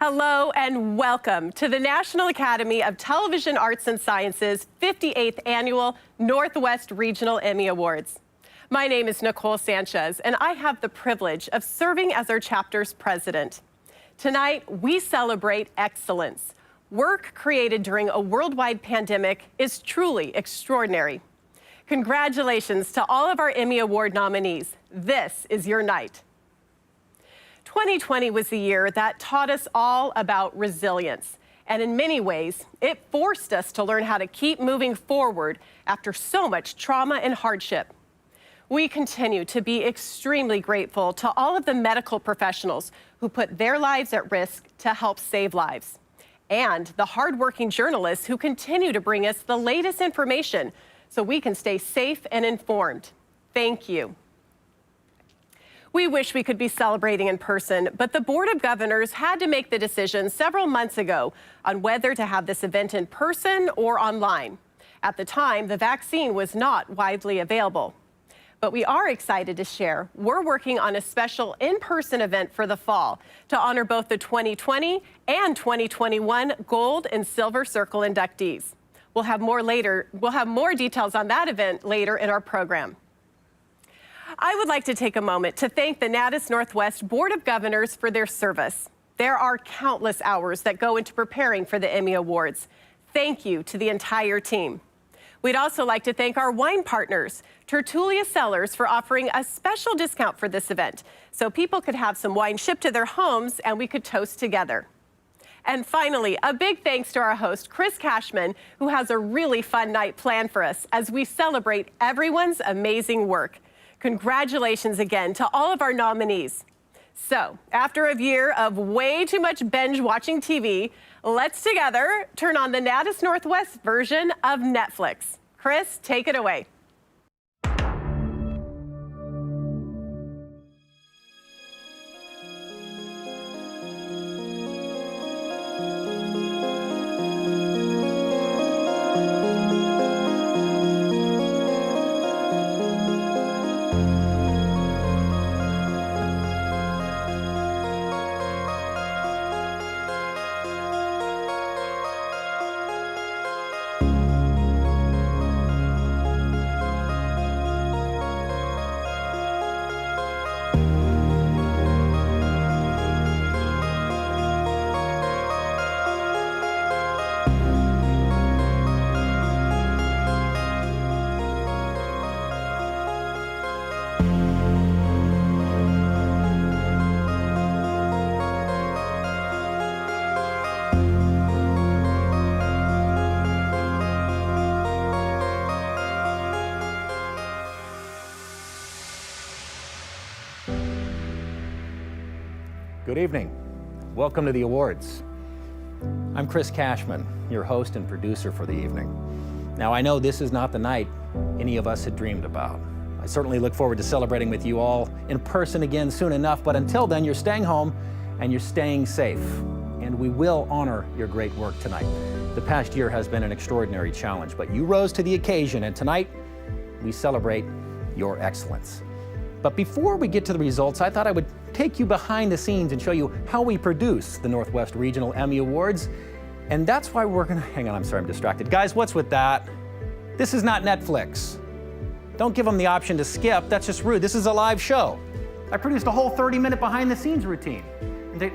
Hello and welcome to the National Academy of Television Arts and Sciences 58th Annual Northwest Regional Emmy Awards. My name is Nicole Sanchez, and I have the privilege of serving as our chapter's president. Tonight, we celebrate excellence. Work created during a worldwide pandemic is truly extraordinary. Congratulations to all of our Emmy Award nominees. This is your night. 2020 was the year that taught us all about resilience. And in many ways, it forced us to learn how to keep moving forward after so much trauma and hardship. We continue to be extremely grateful to all of the medical professionals who put their lives at risk to help save lives, and the hardworking journalists who continue to bring us the latest information so we can stay safe and informed. Thank you. We wish we could be celebrating in person, but the Board of Governors had to make the decision several months ago on whether to have this event in person or online. At the time, the vaccine was not widely available. But we are excited to share we're working on a special in-person event for the fall to honor both the 2020 and 2021 Gold and Silver Circle inductees. We'll have more details on that event later in our program. I would like to take a moment to thank the Natus Northwest Board of Governors for their service. There are countless hours that go into preparing for the Emmy Awards. Thank you to the entire team. We'd also like to thank our wine partners, Tertulia Cellars, for offering a special discount for this event so people could have some wine shipped to their homes and we could toast together. And finally, a big thanks to our host, Chris Cashman, who has a really fun night planned for us as we celebrate everyone's amazing work. Congratulations again to all of our nominees. So, after a year of way too much binge watching TV, let's together turn on the Natus Northwest version of Netflix. Chris, take it away. Good evening. Welcome to the awards. I'm Chris Cashman, your host and producer for the evening. Now, I know this is not the night any of us had dreamed about. I certainly look forward to celebrating with you all in person again soon enough, but until then, you're staying home and you're staying safe. And we will honor your great work tonight. The past year has been an extraordinary challenge, but you rose to the occasion, and tonight we celebrate your excellence. But before we get to the results, I thought I would take you behind the scenes and show you how we produce the Northwest Regional Emmy Awards. And that's why we're gonna, hang on, I'm sorry, I'm distracted. Guys, what's with that? This is not Netflix. Don't give them the option to skip, that's just rude. This is a live show. I produced a whole 30-minute behind the scenes routine.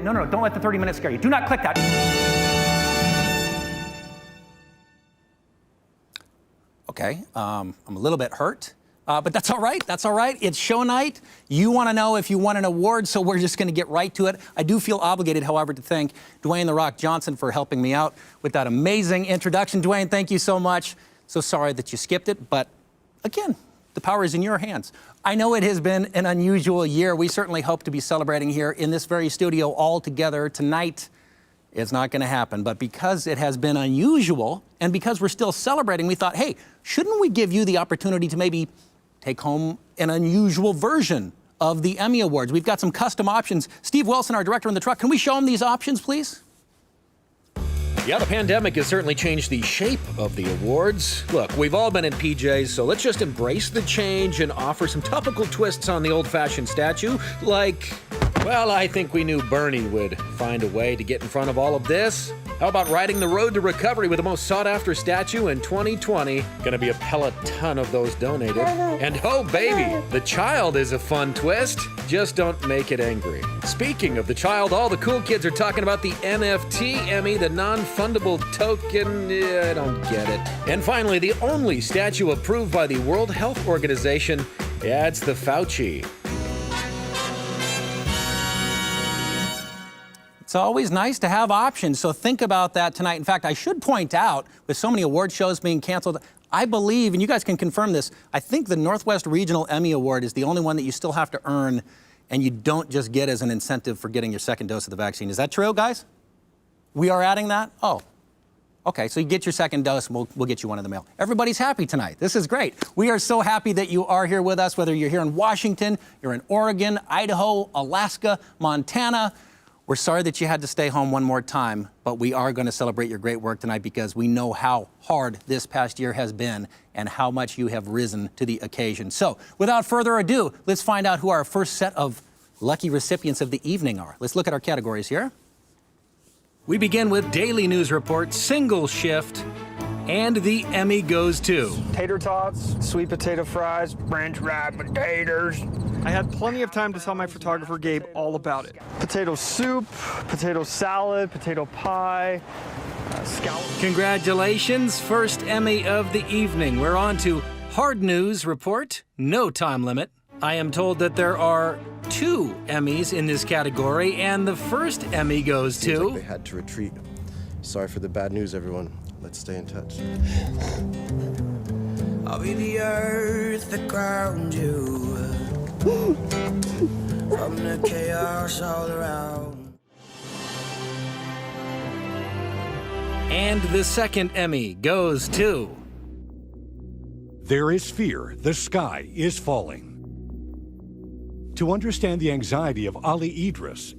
No, don't let the 30 minutes scare you. Do not click that. Okay, I'm a little bit hurt, but that's all right, that's all right. It's show night. You wanna know if you won an award, so we're just gonna get right to it. I do feel obligated, however, to thank Dwayne "The Rock" Johnson for helping me out with that amazing introduction. Dwayne, thank you so much. So sorry that you skipped it, but again, the power is in your hands. I know it has been an unusual year. We certainly hope to be celebrating here in this very studio all together tonight. It's not gonna happen, but because it has been unusual and because we're still celebrating, we thought, hey, shouldn't we give you the opportunity to maybe take home an unusual version of the Emmy Awards? We've got some custom options. Steve Wilson, our director in the truck, can we show him these options, please? Yeah, the pandemic has certainly changed the shape of the awards. Look, we've all been in PJs, so let's just embrace the change and offer some topical twists on the old-fashioned statue, like, well, I think we knew Bernie would find a way to get in front of all of this. How about riding the road to recovery with the most sought-after statue in 2020? Gonna be a Peloton of those donated. And oh, baby, the child is a fun twist. Just don't make it angry. Speaking of the child, all the cool kids are talking about the NFT Emmy, the non-fundable token. I don't get it. And finally, the only statue approved by the World Health Organization. Yeah, it's the Fauci. It's always nice to have options, so think about that tonight. In fact, I should point out, with so many award shows being canceled, I believe, and you guys can confirm this, I think the Northwest Regional Emmy Award is the only one that you still have to earn and you don't just get as an incentive for getting your second dose of the vaccine. Is that true, guys? We are adding that? Oh, okay, so you get your second dose and we'll get you one in the mail. Everybody's happy tonight. This is great. We are so happy that you are here with us, whether you're here in Washington, you're in Oregon, Idaho, Alaska, Montana. We're sorry that you had to stay home one more time, but we are going to celebrate your great work tonight because we know how hard this past year has been and how much you have risen to the occasion. So, without further ado, let's find out who our first set of lucky recipients of the evening are. Let's look at our categories here. We begin with Daily News Report, Single Shift, and the Emmy goes to tater tots, sweet potato fries, French fried potatoes. I had plenty of time to tell my photographer Gabe all about it. Potato soup, potato salad, potato pie, scallop. Congratulations, first Emmy of the evening. We're on to Hard News Report, no time limit. I am told that there are 2 Emmys in this category, and the first Emmy goes to... Seems like they had to retreat. Sorry for the bad news, everyone. Let's stay in touch. I'll be the earth that ground you from the chaos all around. And the second Emmy goes to... There is fear. The sky is falling. To understand the anxiety of Ali Idris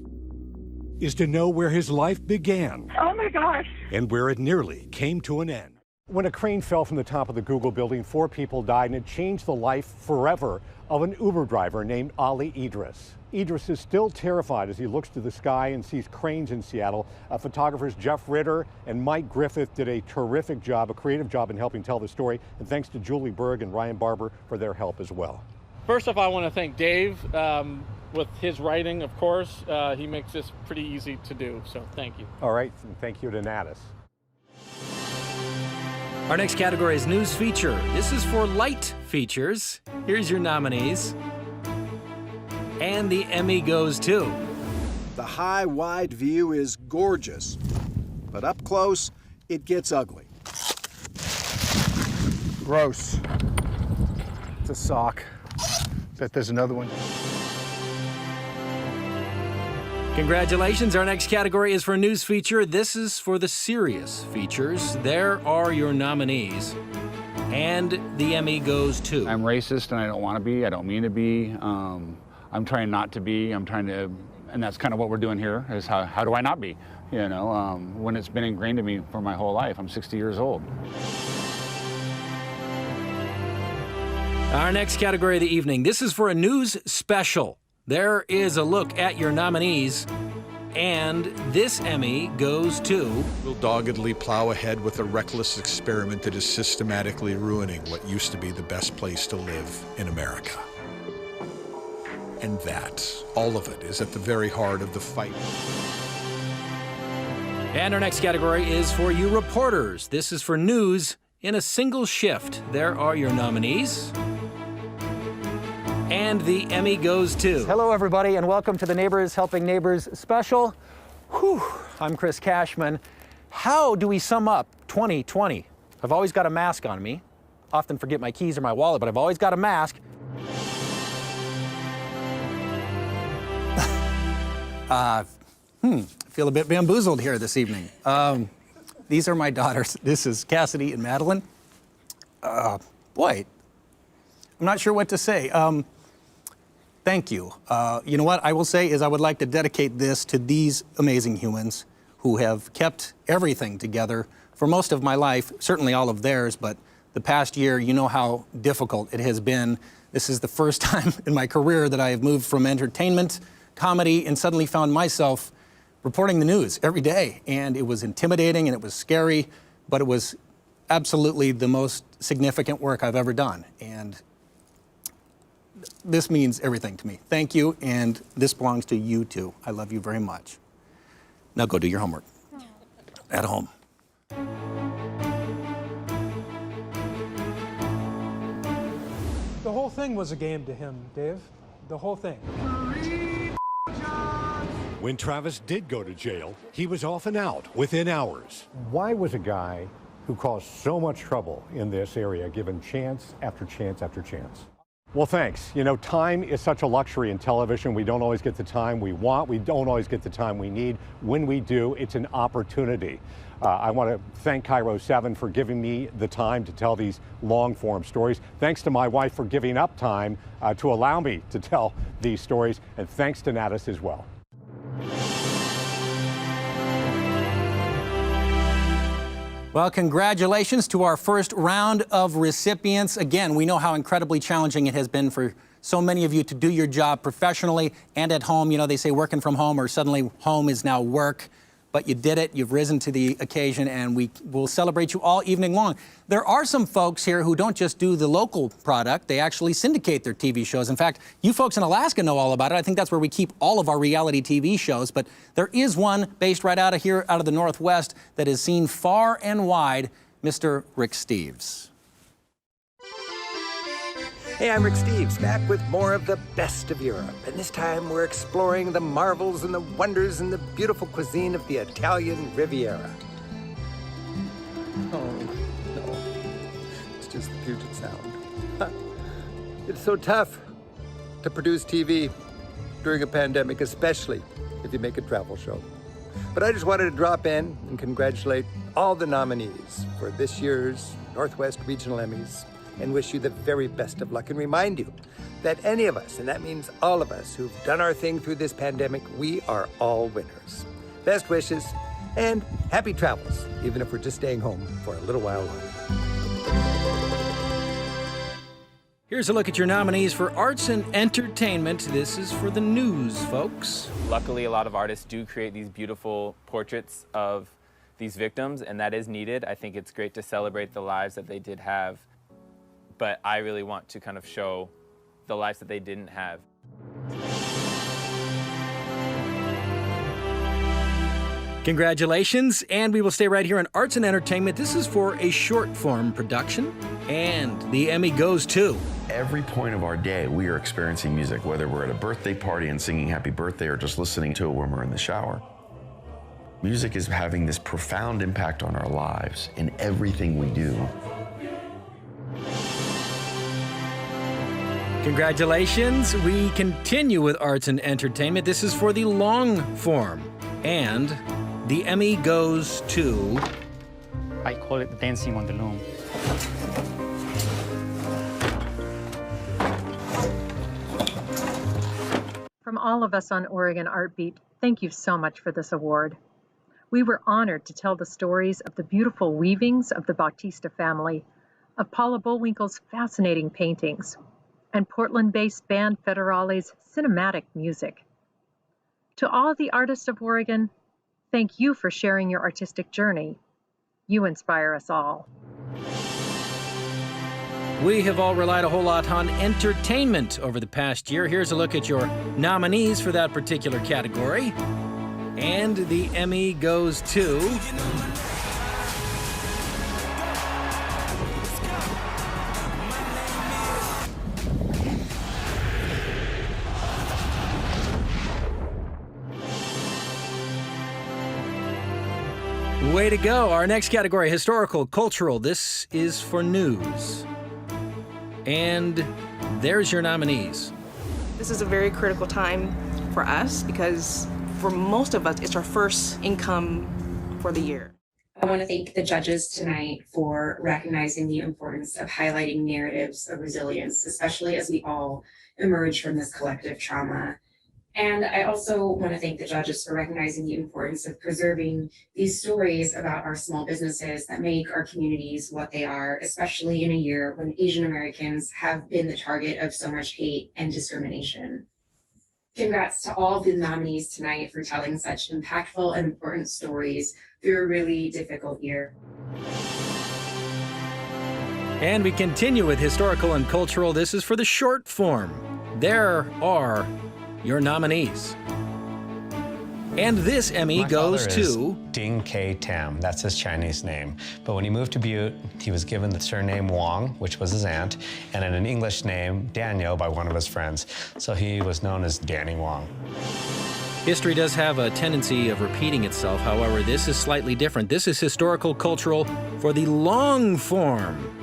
is to know where his life began. Oh my gosh. And where it nearly came to an end. When a crane fell from the top of the Google building, 4 people died, and it changed the life forever of an Uber driver named Ali Idris. Idris is still terrified as he looks to the sky and sees cranes in Seattle. Photographers Jeff Ritter and Mike Griffith did a terrific job, a creative job in helping tell the story. And thanks to Julie Berg and Ryan Barber for their help as well. First off, I want to thank Dave with his writing, of course. He makes this pretty easy to do, so thank you. All right, and thank you to Natus. Our next category is News Feature. This is for light features. Here's your nominees. And the Emmy goes to... The high, wide view is gorgeous, but up close, it gets ugly. Gross. It's a sock. Bet there's another one. Congratulations. Our next category is for news feature. This is for the serious features. There are your nominees. And the Emmy goes to... I'm racist and I don't want to be. I don't mean to be. I'm trying not to be. I'm trying to... And that's kind of what we're doing here, is how do I not be? You know, when it's been ingrained in me for my whole life. I'm 60 years old. Our next category of the evening. This is for a news special. There is a look at your nominees, and this Emmy goes to... We'll doggedly plow ahead with a reckless experiment that is systematically ruining what used to be the best place to live in America. And that, all of it, is at the very heart of the fight. And our next category is for you reporters. This is for news in a single shift. There are your nominees. And the Emmy goes to... Hello, everybody, and welcome to the Neighbors Helping Neighbors special. Whew, I'm Chris Cashman. How do we sum up 2020? I've always got a mask on me. Often forget my keys or my wallet, but I've always got a mask. I feel a bit bamboozled here this evening. These are my daughters. This is Cassidy and Madeline. Boy, I'm not sure what to say. Thank you. You know what I will say is I would like to dedicate this to these amazing humans who have kept everything together for most of my life, certainly all of theirs, but the past year, you know how difficult it has been. This is the first time in my career that I have moved from entertainment, comedy, and suddenly found myself reporting the news every day. And it was intimidating and it was scary, but it was absolutely the most significant work I've ever done. And this means everything to me. Thank you, and this belongs to you too. I love you very much. Now go do your homework at home. The whole thing was a game to him, Dave. The whole thing. When Travis did go to jail, he was off and out within hours. Why was a guy who caused so much trouble in this area given chance after chance after chance? Well, thanks. You know, time is such a luxury in television. We don't always get the time we want. We don't always get the time we need. When we do, it's an opportunity. I want to thank Cairo 7 for giving me the time to tell these long-form stories. Thanks to my wife for giving up time to allow me to tell these stories. And thanks to Natus as well. Well, congratulations to our first round of recipients. Again, we know how incredibly challenging it has been for so many of you to do your job professionally and at home. You know, they say working from home or suddenly home is now work. But you did it, you've risen to the occasion, and we will celebrate you all evening long. There are some folks here who don't just do the local product, they actually syndicate their TV shows. In fact, you folks in Alaska know all about it. I think that's where we keep all of our reality TV shows, but there is one based right out of here, out of the Northwest, that is seen far and wide, Mr. Rick Steves. Hey, I'm Rick Steves, back with more of the best of Europe. And this time we're exploring the marvels and the wonders and the beautiful cuisine of the Italian Riviera. Oh, no. It's just the Puget Sound. It's so tough to produce TV during a pandemic, especially if you make a travel show. But I just wanted to drop in and congratulate all the nominees for this year's Northwest Regional Emmys, and wish you the very best of luck, and remind you that any of us, and that means all of us who've done our thing through this pandemic, we are all winners. Best wishes and happy travels, even if we're just staying home for a little while longer. Here's a look at your nominees for arts and entertainment. This is for the news, folks. Luckily, a lot of artists do create these beautiful portraits of these victims, and that is needed. I think it's great to celebrate the lives that they did have, but I really want to kind of show the lives that they didn't have. Congratulations, and we will stay right here on Arts and Entertainment. This is for a short-form production, and the Emmy goes to... Every point of our day, we are experiencing music, whether we're at a birthday party and singing happy birthday or just listening to it when we're in the shower. Music is having this profound impact on our lives in everything we do. Congratulations. We continue with arts and entertainment. This is for the long form. And the Emmy goes to... I call it dancing on the loom. From all of us on Oregon Art Beat, thank you so much for this award. We were honored to tell the stories of the beautiful weavings of the Bautista family, of Paula Bullwinkle's fascinating paintings, and Portland-based band Federale's cinematic music. To all the artists of Oregon, thank you for sharing your artistic journey. You inspire us all. We have all relied a whole lot on entertainment over the past year. Here's a look at your nominees for that particular category. And the Emmy goes to... Way to go. Our next category, historical, cultural. This is for news. And there's your nominees. This is a very critical time for us because for most of us, it's our first income for the year. I want to thank the judges tonight for recognizing the importance of highlighting narratives of resilience, especially as we all emerge from this collective trauma. And I also want to thank the judges for recognizing the importance of preserving these stories about our small businesses that make our communities what they are, especially in a year when Asian Americans have been the target of so much hate and discrimination. Congrats to all the nominees tonight for telling such impactful and important stories through a really difficult year. And we continue with historical and cultural. This is for the short form. There are your nominees. And this Emmy goes to... Ding K. Tam, that's his Chinese name. But when he moved to Butte, he was given the surname Wong, which was his aunt, and an English name, Daniel, by one of his friends. So he was known as Danny Wong. History does have a tendency of repeating itself. However, this is slightly different. This is historical cultural for the long form.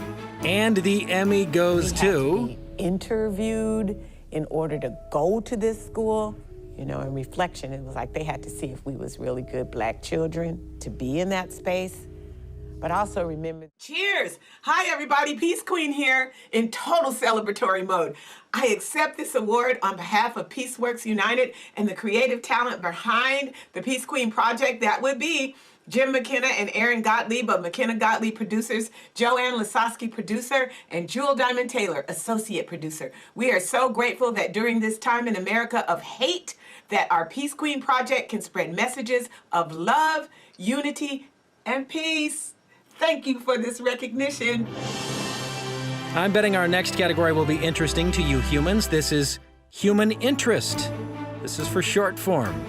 And the Emmy goes to... Interviewed in order to go to this school. You know, in reflection, it was like they had to see if we was really good Black children to be in that space. But also remember... Cheers! Hi, everybody. Peace Queen here in total celebratory mode. I accept this award on behalf of PeaceWorks United and the creative talent behind the Peace Queen Project. That would be Jim McKenna and Aaron Gottlieb of McKenna Gottlieb Producers, Joanne Lasowski, producer, and Jewel Diamond Taylor, associate producer. We are so grateful that during this time in America of hate, that our Peace Queen Project can spread messages of love, unity, and peace. Thank you for this recognition. I'm betting our next category will be interesting to you humans. This is human interest. This is for short form.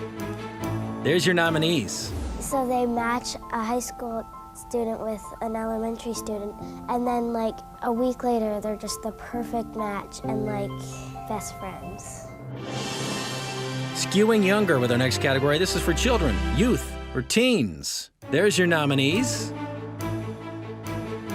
There's your nominees. So they match a high school student with an elementary student, and then like a week later, they're just the perfect match and like best friends. Skewing younger with our next category. This is for children, youth, or teens. There's your nominees.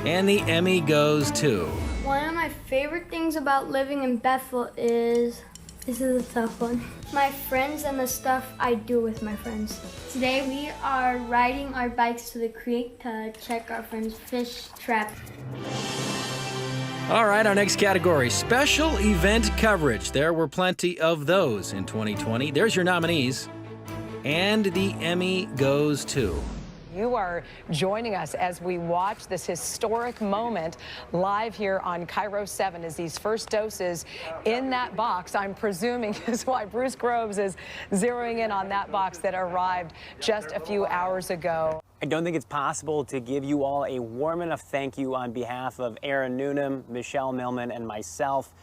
And the Emmy goes to... One of my favorite things about living in Bethel is... This is a tough one. My friends and the stuff I do with my friends. Today we are riding our bikes to the creek to check our friends' fish trap. All right, our next category, special event coverage. There were plenty of those in 2020. There's your nominees. And the Emmy goes to... You are joining us as we watch this historic moment live here on Cairo 7 as these first doses in that box, I'm presuming is why Bruce Groves is zeroing in on that box that arrived just a few hours ago. I don't think it's possible to give you all a warm enough thank you on behalf of Aaron Noonan, Michelle Millman, and myself.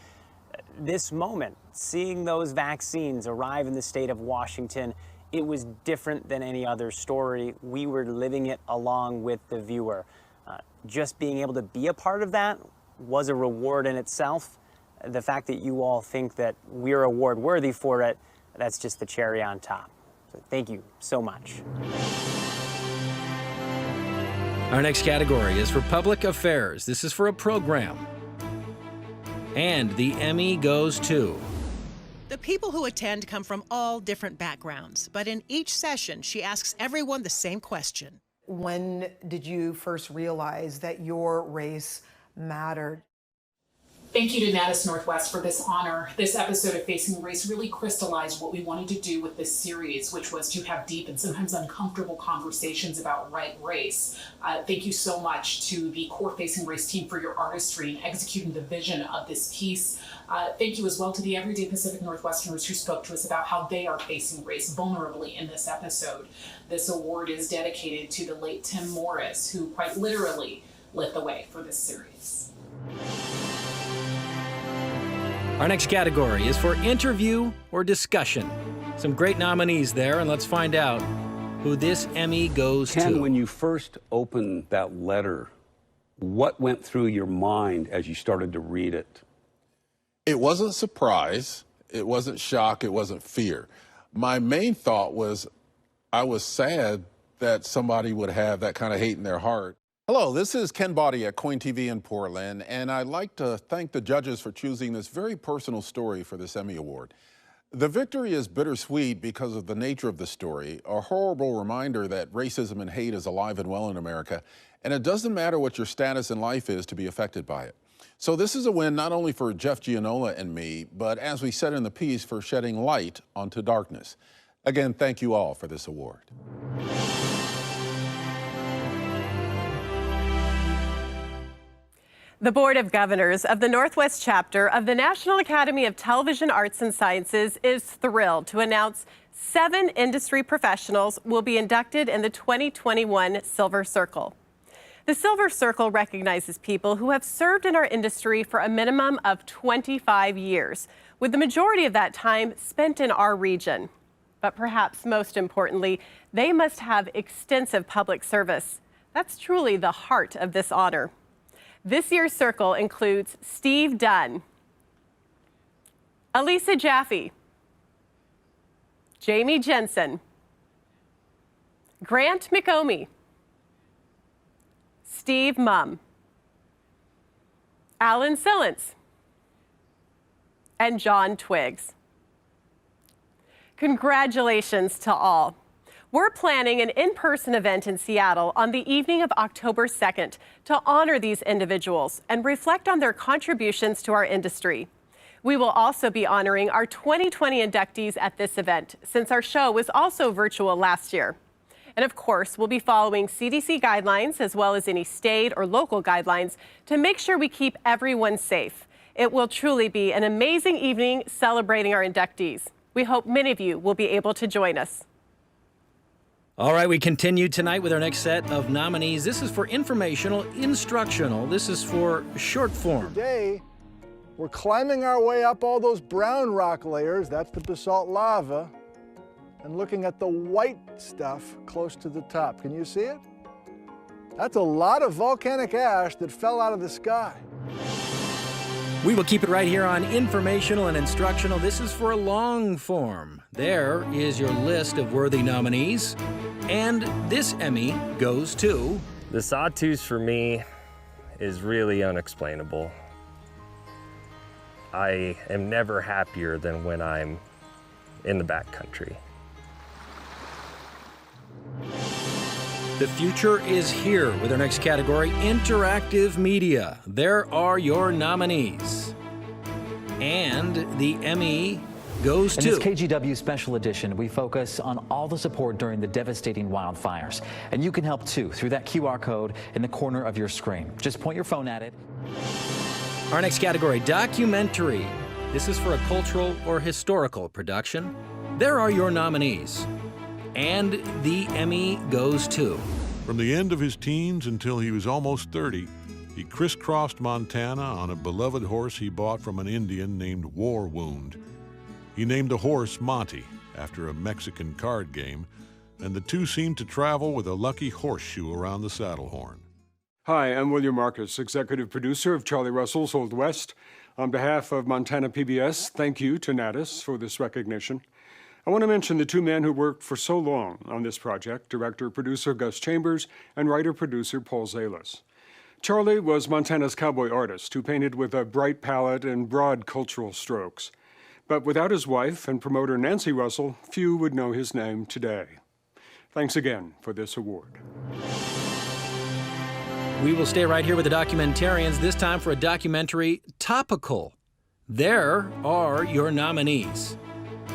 This moment, seeing those vaccines arrive in the state of Washington, it was different than any other story. We were living it along with the viewer. Just being able to be a part of that was a reward in itself. The fact that you all think that we're award worthy for it, that's just the cherry on top. So thank you so much. Our next category is for public affairs. This is for a program. And the Emmy goes to... The people who attend come from all different backgrounds, but in each session, she asks everyone the same question. When did you first realize that your race mattered? Thank you to Natus Northwest for this honor. This episode of Facing Race really crystallized what we wanted to do with this series, which was to have deep and sometimes uncomfortable conversations about right race. Thank you so much to the core Facing Race team for your artistry in executing the vision of this piece. Thank you as well to the everyday Pacific Northwesterners who spoke to us about how they are facing race vulnerably in this episode. This award is dedicated to the late Tim Morris, who quite literally lit the way for this series. Our next category is for interview or discussion. Some great nominees there, and let's find out who this Emmy goes to. Ken, when you first opened that letter, what went through your mind as you started to read it? It wasn't surprise, it wasn't shock, it wasn't fear. My main thought was I was sad that somebody would have that kind of hate in their heart. Hello, this is Ken Body at Coin TV in Portland, and I'd like to thank the judges for choosing this very personal story for this Emmy Award. The victory is bittersweet because of the nature of the story, a horrible reminder that racism and hate is alive and well in America, and it doesn't matter what your status in life is to be affected by it. So this is a win not only for Jeff Gianola and me, but as we said in the piece, for shedding light onto darkness. Again, thank you all for this award. The Board of Governors of the Northwest Chapter of the National Academy of Television Arts and Sciences is thrilled to announce 7 industry professionals will be inducted in the 2021 Silver Circle. The Silver Circle recognizes people who have served in our industry for a minimum of 25 years, with the majority of that time spent in our region. But perhaps most importantly, they must have extensive public service. That's truly the heart of this honor. This year's circle includes Steve Dunn, Elisa Jaffe, Jamie Jensen, Grant McOmie, Steve Mumm, Alan Sillence, and John Twiggs. Congratulations to all. We're planning an in-person event in Seattle on the evening of October 2nd to honor these individuals and reflect on their contributions to our industry. We will also be honoring our 2020 inductees at this event, since our show was also virtual last year. And of course, we'll be following CDC guidelines as well as any state or local guidelines to make sure we keep everyone safe. It will truly be an amazing evening celebrating our inductees. We hope many of you will be able to join us. All right, we continue tonight with our next set of nominees. This is for informational, instructional. This is for short form. Today, we're climbing our way up all those brown rock layers, that's the basalt lava, and looking at the white stuff close to the top. Can you see it? That's a lot of volcanic ash that fell out of the sky. We will keep it right here on informational and instructional. This is for a long form. There is your list of worthy nominees. And this Emmy goes to... The Sawtooth for me is really unexplainable. I am never happier than when I'm in the backcountry. The future is here with our next category, interactive media. There are your nominees. And the Emmy goes to... In this KGW Special Edition, we focus on all the support during the devastating wildfires. And you can help too through that QR code in the corner of your screen. Just point your phone at it. Our next category, documentary. This is for a cultural or historical production. There are your nominees. And the Emmy goes to... From the end of his teens until he was almost 30, he crisscrossed Montana on a beloved horse he bought from an Indian named War Wound. He named the horse Monty, after a Mexican card game, and the two seemed to travel with a lucky horseshoe around the saddle horn. Hi, I'm William Marcus, executive producer of Charlie Russell's Old West. On behalf of Montana PBS, thank you to Natus for this recognition. I want to mention the two men who worked for so long on this project, director-producer Gus Chambers and writer-producer Paul Zalis. Charlie was Montana's cowboy artist who painted with a bright palette and broad cultural strokes. But without his wife and promoter Nancy Russell, few would know his name today. Thanks again for this award. We will stay right here with the documentarians, this time for a documentary, Topical. There are your nominees.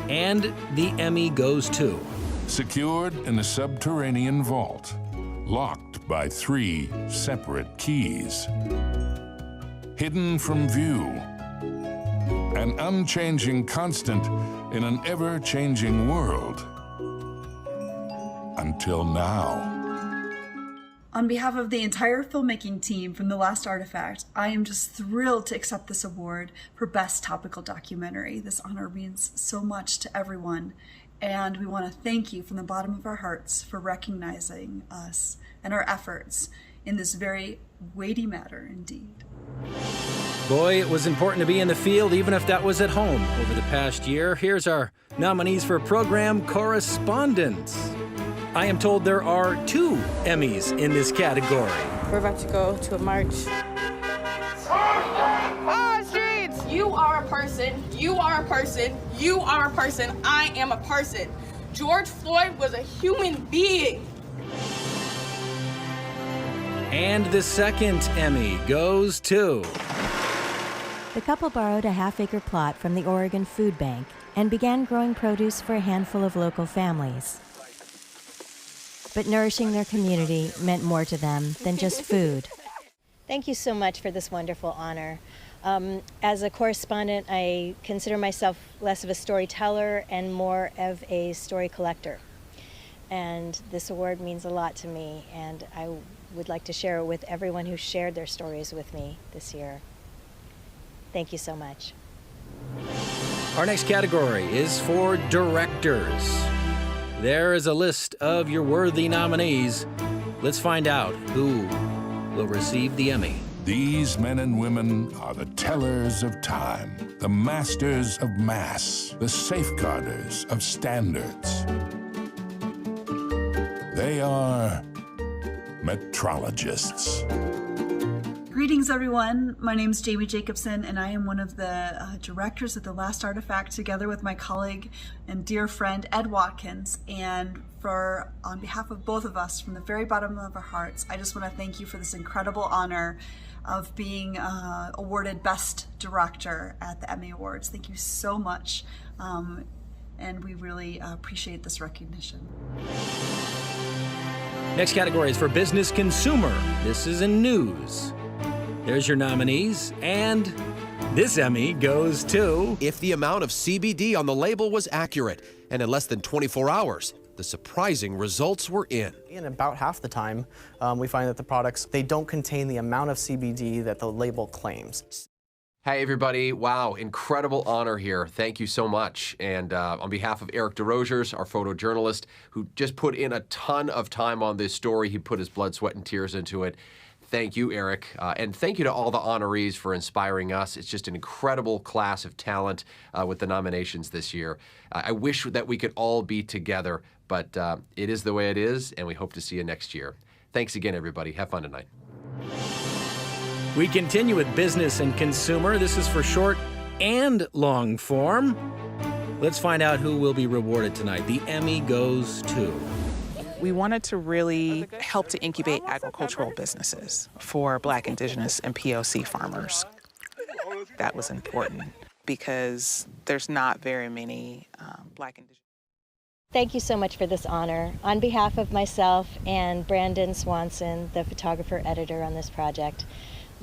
And the Emmy goes to... Secured in a subterranean vault, locked by 3 separate keys. Hidden from view. An unchanging constant in an ever-changing world. Until now. On behalf of the entire filmmaking team from The Last Artifact, I am just thrilled to accept this award for Best Topical Documentary. This honor means so much to everyone, and we want to thank you from the bottom of our hearts for recognizing us and our efforts in this very weighty matter indeed. Boy, it was important to be in the field, even if that was at home over the past year. Here's our nominees for Program Correspondents. I am told there are 2 Emmys in this category. We're about to go to a march. Streets! You are a person. You are a person. You are a person. I am a person. George Floyd was a human being. And the second Emmy goes to... The couple borrowed a half-acre plot from the Oregon Food Bank and began growing produce for a handful of local families. But nourishing their community meant more to them than just food. Thank you so much for this wonderful honor. As a correspondent, I consider myself less of a storyteller and more of a story collector. And this award means a lot to me, and I would like to share it with everyone who shared their stories with me this year. Thank you so much. Our next category is for directors. There is a list of your worthy nominees. Let's find out who will receive the Emmy. These men and women are the tellers of time, the masters of mass, the safeguarders of standards. They are metrologists. Greetings, everyone. My name is Jamie Jacobson, and I am one of the directors of The Last Artifact, together with my colleague and dear friend, Ed Watkins. And on behalf of both of us, from the very bottom of our hearts, I just want to thank you for this incredible honor of being awarded Best Director at the Emmy Awards. Thank you so much, and we really appreciate this recognition. Next category is for Business Consumer. This is in news. There's your nominees, and this Emmy goes to... If the amount of CBD on the label was accurate, and in less than 24 hours, the surprising results were in. In about half the time, we find that the products, they don't contain the amount of CBD that the label claims. Hey everybody, wow, incredible honor here. Thank you so much. And on behalf of Eric DeRogers, our photojournalist, who just put in a ton of time on this story, he put his blood, sweat, and tears into it. Thank you, Eric. And thank you to all the honorees for inspiring us. It's just an incredible class of talent with the nominations this year. I wish that we could all be together, but it is the way it is, and we hope to see you next year. Thanks again, everybody. Have fun tonight. We continue with Business and Consumer. This is for short and long form. Let's find out who will be rewarded tonight. The Emmy goes to... We wanted to really help to incubate agricultural businesses for Black, Indigenous, and POC farmers. That was important because there's not very many Black, Indigenous. Thank you so much for this honor. On behalf of myself and Brandon Swanson, the photographer-editor on this project,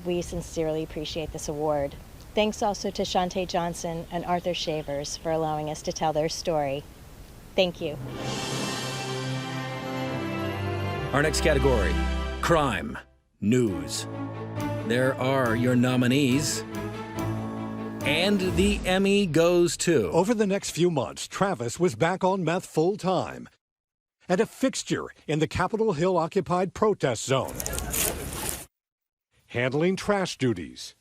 we sincerely appreciate this award. Thanks also to Shantae Johnson and Arthur Shavers for allowing us to tell their story. Thank you. Our next category, Crime News. There are your nominees. And the Emmy goes to... Over the next few months, Travis was back on meth full-time and a fixture in the Capitol Hill-occupied protest zone, handling trash duties.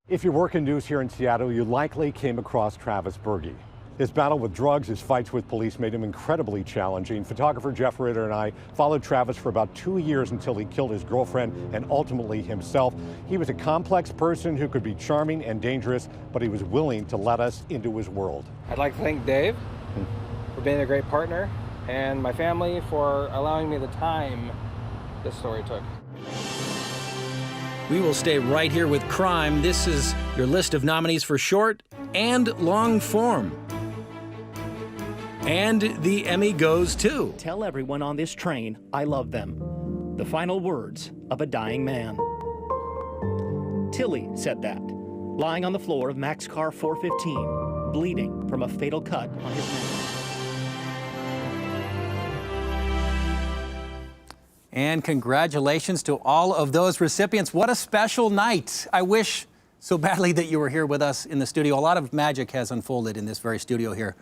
If you're working news here in Seattle, you likely came across Travis Berge. His battle with drugs, his fights with police made him incredibly challenging. Photographer Jeff Ritter and I followed Travis for about 2 years until he killed his girlfriend and ultimately himself. He was a complex person who could be charming and dangerous, but he was willing to let us into his world. I'd like to thank Dave for being a great partner and my family for allowing me the time this story took. We will stay right here with crime. This is your list of nominees for short and long form. And the Emmy goes to... Tell everyone on this train I love them. The final words of a dying man. Tilly said that, lying on the floor of Max Car 415, bleeding from a fatal cut on his neck. And congratulations to all of those recipients. What a special night. I wish so badly that you were here with us in the studio. A lot of magic has unfolded in this very studio here.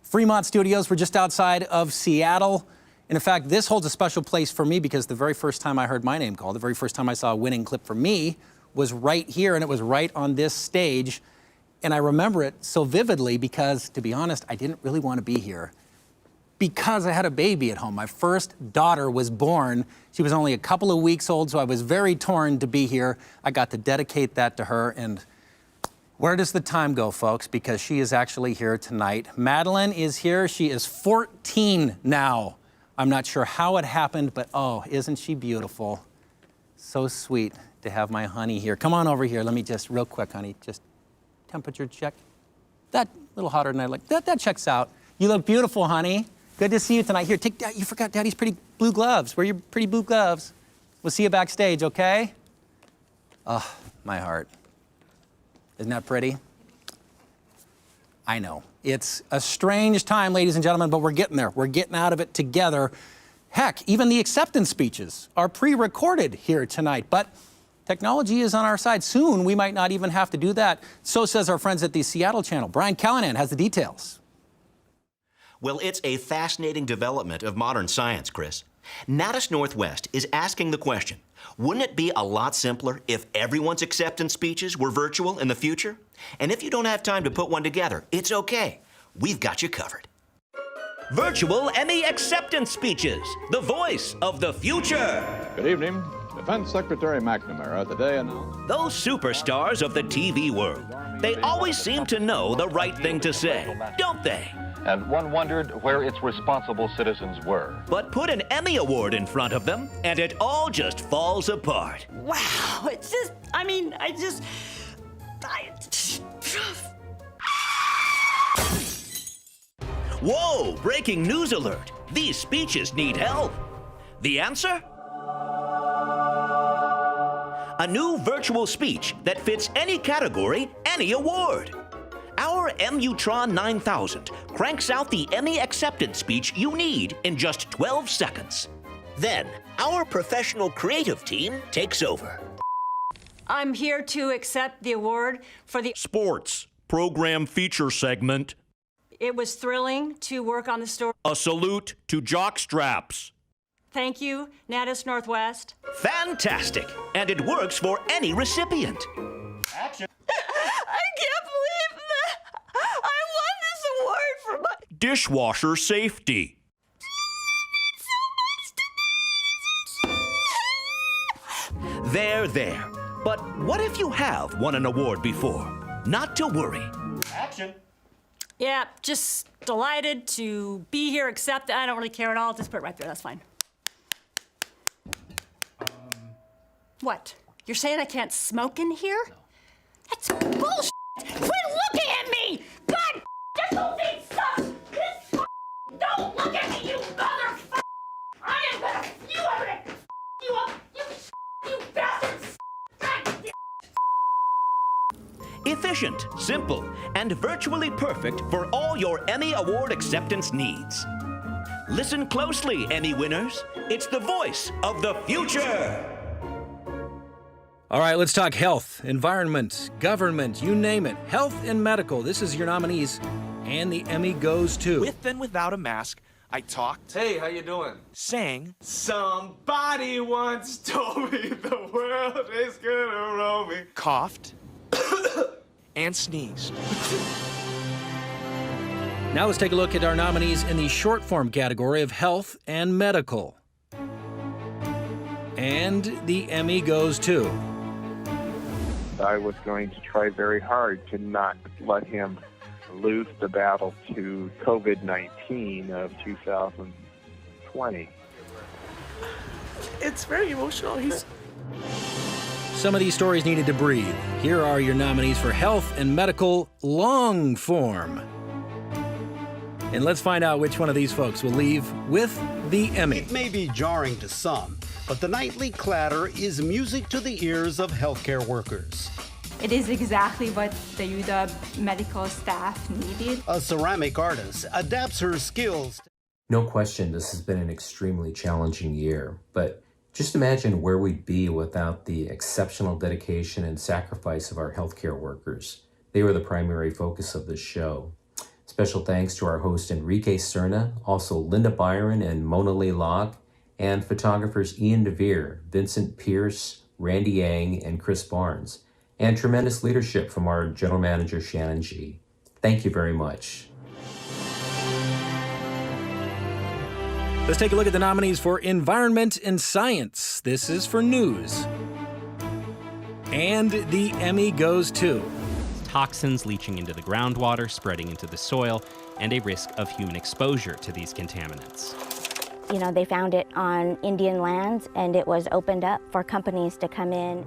Fremont Studios, we're just outside of Seattle. And in fact, this holds a special place for me because the very first time I heard my name called, the very first time I saw a winning clip for me was right here, and it was right on this stage. And I remember it so vividly because, to be honest, I didn't really want to be here because I had a baby at home. My first daughter was born. She was only a couple of weeks old, so I was very torn to be here. I got to dedicate that to her, and where does the time go, folks? Because she is actually here tonight. Madeline is here. She is 14 now. I'm not sure how it happened, but oh, isn't she beautiful? So sweet to have my honey here. Come on over here. Let me just, real quick, honey, just temperature check. That a little hotter than I like. That checks out. You look beautiful, honey. Good to see you tonight. Here, take that. You forgot Daddy's pretty blue gloves. Wear your pretty blue gloves. We'll see you backstage, okay? Oh, my heart. Isn't that pretty? I know. It's a strange time, ladies and gentlemen, but we're getting there. We're getting out of it together. Heck, even the acceptance speeches are pre-recorded here tonight, but technology is on our side. Soon, we might not even have to do that. So says our friends at the Seattle channel. Brian Callanan has the details. Well, it's a fascinating development of modern science, Chris. Natus Northwest is asking the question, wouldn't it be a lot simpler if everyone's acceptance speeches were virtual in the future? And if you don't have time to put one together, it's okay. We've got you covered. Virtual Emmy acceptance speeches, the voice of the future. Good evening. Defense Secretary McNamara today announced... Those superstars of the TV world, they always seem to know the right thing to say, don't they? And one wondered where its responsible citizens were. But put an Emmy Award in front of them, and it all just falls apart. Wow, it's just, Whoa, breaking news alert. These speeches need help. The answer? A new virtual speech that fits any category, any award. Our Emmutron 9000 cranks out the Emmy acceptance speech you need in just 12 seconds. Then, our professional creative team takes over. I'm here to accept the award for the Sports Program Feature Segment. It was thrilling to work on the story. A salute to jockstraps. Thank you, Natus Northwest. Fantastic, and it works for any recipient. Action. I can't believe that I won this award for my Dishwasher safety. There. But what if you have won an award before? Not to worry. Action. Yeah, just delighted to be here, except I don't really care at all. Just put it right there, that's fine. What? You're saying I can't smoke in here? No. That's bullshit! Quit looking at me! God, this whole thing sucks! Don't look at me, you motherfucker! I am gonna... You are gonna... You up! You bastards! Efficient, simple, and virtually perfect for all your Emmy Award acceptance needs. Listen closely, Emmy winners. It's the voice of the future. All right, let's talk health, environment, government, you name it. Health and medical. This is your nominees. And the Emmy goes to... With and without a mask, I talked. Hey, how you doing? Sang. Somebody once told me the world is gonna roll me. Coughed. And sneezed. Now let's take a look at our nominees in the short form category of health and medical. And the Emmy goes to... I was going to try very hard to not let him lose the battle to COVID-19 of 2020. It's very emotional. Some of these stories needed to breathe. Here are your nominees for health and medical long form. And let's find out which one of these folks will leave with the Emmy. It may be jarring to some, but the nightly clatter is music to the ears of healthcare workers. It is exactly what the UW medical staff needed. A ceramic artist adapts her skills. No question, this has been an extremely challenging year, but just imagine where we'd be without the exceptional dedication and sacrifice of our healthcare workers. They were the primary focus of this show. Special thanks to our host Enrique Cerna, also Linda Byron and Mona Lee Locke, and photographers Ian DeVere, Vincent Pierce, Randy Yang, and Chris Barnes, and tremendous leadership from our general manager Shannon G. Thank you very much. Let's take a look at the nominees for Environment and Science. This is for news. And the Emmy goes to... Toxins leaching into the groundwater, spreading into the soil, and a risk of human exposure to these contaminants. You know, they found it on Indian lands, and it was opened up for companies to come in.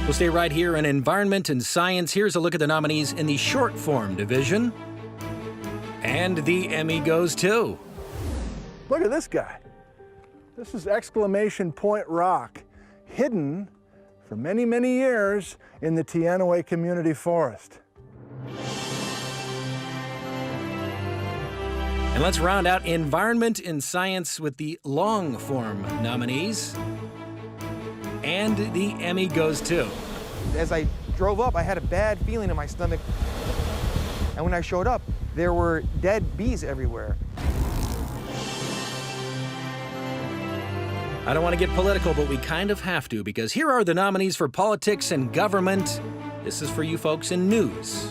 We'll stay right here in Environment and Science. Here's a look at the nominees in the short form division. And the Emmy goes to... Look at this guy. This is Exclamation Point Rock, hidden for many, many years in the Teanaway Community Forest. And let's round out Environment and Science with the long form nominees. And the Emmy goes to... As I drove up, I had a bad feeling in my stomach. And when I showed up, there were dead bees everywhere. I don't want to get political, but we kind of have to, because here are the nominees for Politics and Government. This is for you folks in news.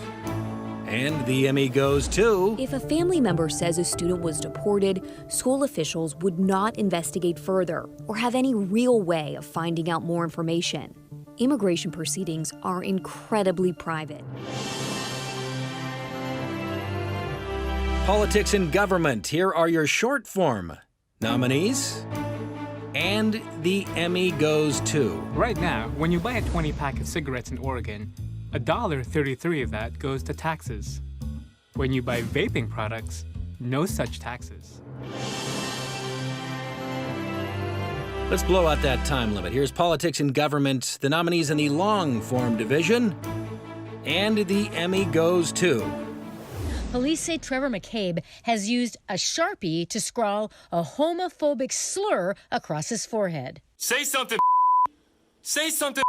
And the Emmy goes to... If a family member says a student was deported, school officials would not investigate further or have any real way of finding out more information. Immigration proceedings are incredibly private. Politics and Government. Here are your short form nominees. And the Emmy goes to... Right now, when you buy a 20-pack of cigarettes in Oregon, $1.33 of that goes to taxes. When you buy vaping products, no such taxes. Let's blow out that time limit. Here's Politics and Government, the nominees in the long form division. And the Emmy goes to... Police say Trevor McCabe has used a Sharpie to scrawl a homophobic slur across his forehead. Say something. Say something.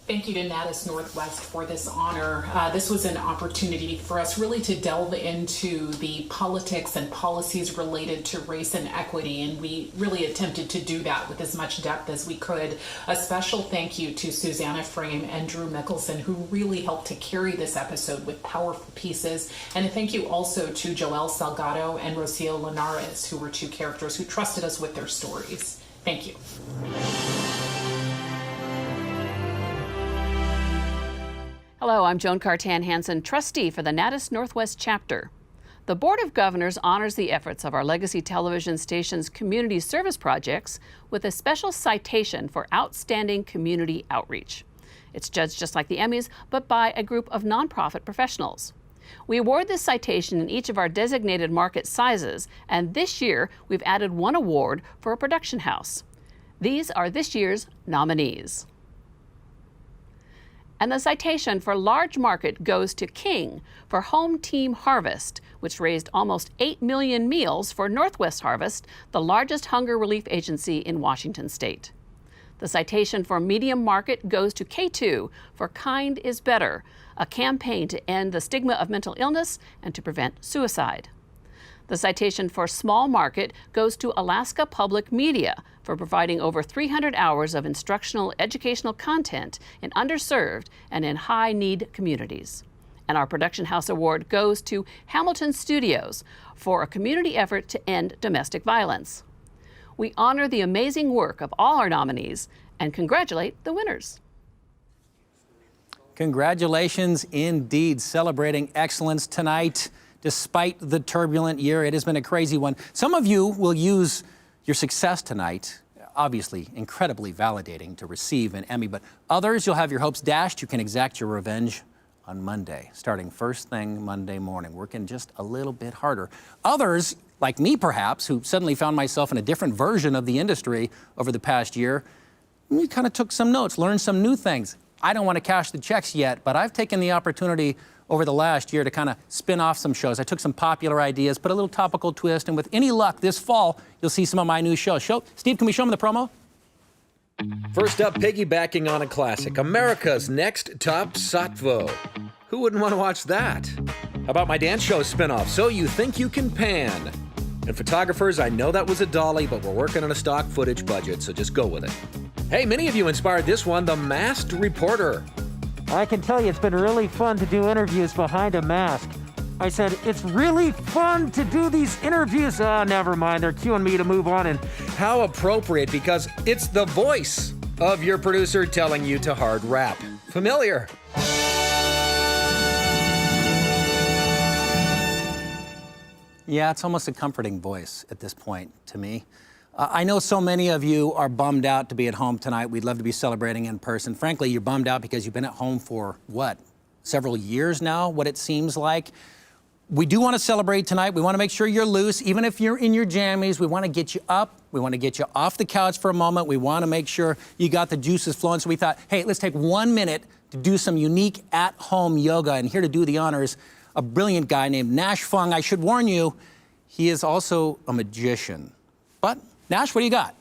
Thank you to Natus Northwest for this honor. This was an opportunity for us really to delve into the politics and policies related to race and equity, and we really attempted to do that with as much depth as we could. A special thank you to Susanna Frame and Drew Mickelson, who really helped to carry this episode with powerful pieces. And a thank you also to Joelle Salgado and Rocio Linares, who were two characters who trusted us with their stories. Thank you. Hello, I'm Joan Cartan Hansen, trustee for the Natus Northwest chapter. The Board of Governors honors the efforts of our legacy television station's community service projects with a special citation for outstanding community outreach. It's judged just like the Emmys, but by a group of nonprofit professionals. We award this citation in each of our designated market sizes, and this year we've added one award for a production house. These are this year's nominees. And the citation for large market goes to King for Home Team Harvest, which raised almost 8 million meals for Northwest Harvest, the largest hunger relief agency in Washington state. The citation for medium market goes to K2 for Kind is Better, a campaign to end the stigma of mental illness and to prevent suicide. The citation for small market goes to Alaska Public Media for providing over 300 hours of instructional educational content in underserved and in high-need communities. And our Production House Award goes to Hamilton Studios for a community effort to end domestic violence. We honor the amazing work of all our nominees and congratulate the winners. Congratulations indeed, celebrating excellence tonight. Despite the turbulent year, it has been a crazy one. Some of you will use your success tonight, obviously incredibly validating to receive an Emmy, but others, you'll have your hopes dashed. You can exact your revenge on Monday, starting first thing Monday morning, working just a little bit harder. Others, like me perhaps, who suddenly found myself in a different version of the industry over the past year, you kind of took some notes, learned some new things. I don't want to cash the checks yet, but I've taken the opportunity over the last year to kind of spin off some shows. I took some popular ideas, put a little topical twist, and with any luck this fall, you'll see some of my new shows. Steve, can we show them the promo? First up, piggybacking on a classic, America's Next Top Satvo. Who wouldn't want to watch that? How about my dance show spinoff, So You Think You Can Pan? And photographers, I know that was a dolly, but we're working on a stock footage budget, so just go with it. Hey, many of you inspired this one, The Masked Reporter. I can tell you it's been really fun to do interviews behind a mask. I said, it's really fun to do these interviews. Never mind, they're cueing me to move on. And how appropriate, because it's the voice of your producer telling you to hard rap. Familiar. Yeah, it's almost a comforting voice at this point to me. I know so many of you are bummed out to be at home tonight. We'd love to be celebrating in person. Frankly, you're bummed out because you've been at home for, what, several years now, what it seems like. We do want to celebrate tonight. We want to make sure you're loose. Even if you're in your jammies, we want to get you up. We want to get you off the couch for a moment. We want to make sure you got the juices flowing. So we thought, hey, let's take 1 minute to do some unique at-home yoga. And here to do the honors, a brilliant guy named Nash Fung. I should warn you, he is also a magician. But Nash, what do you got?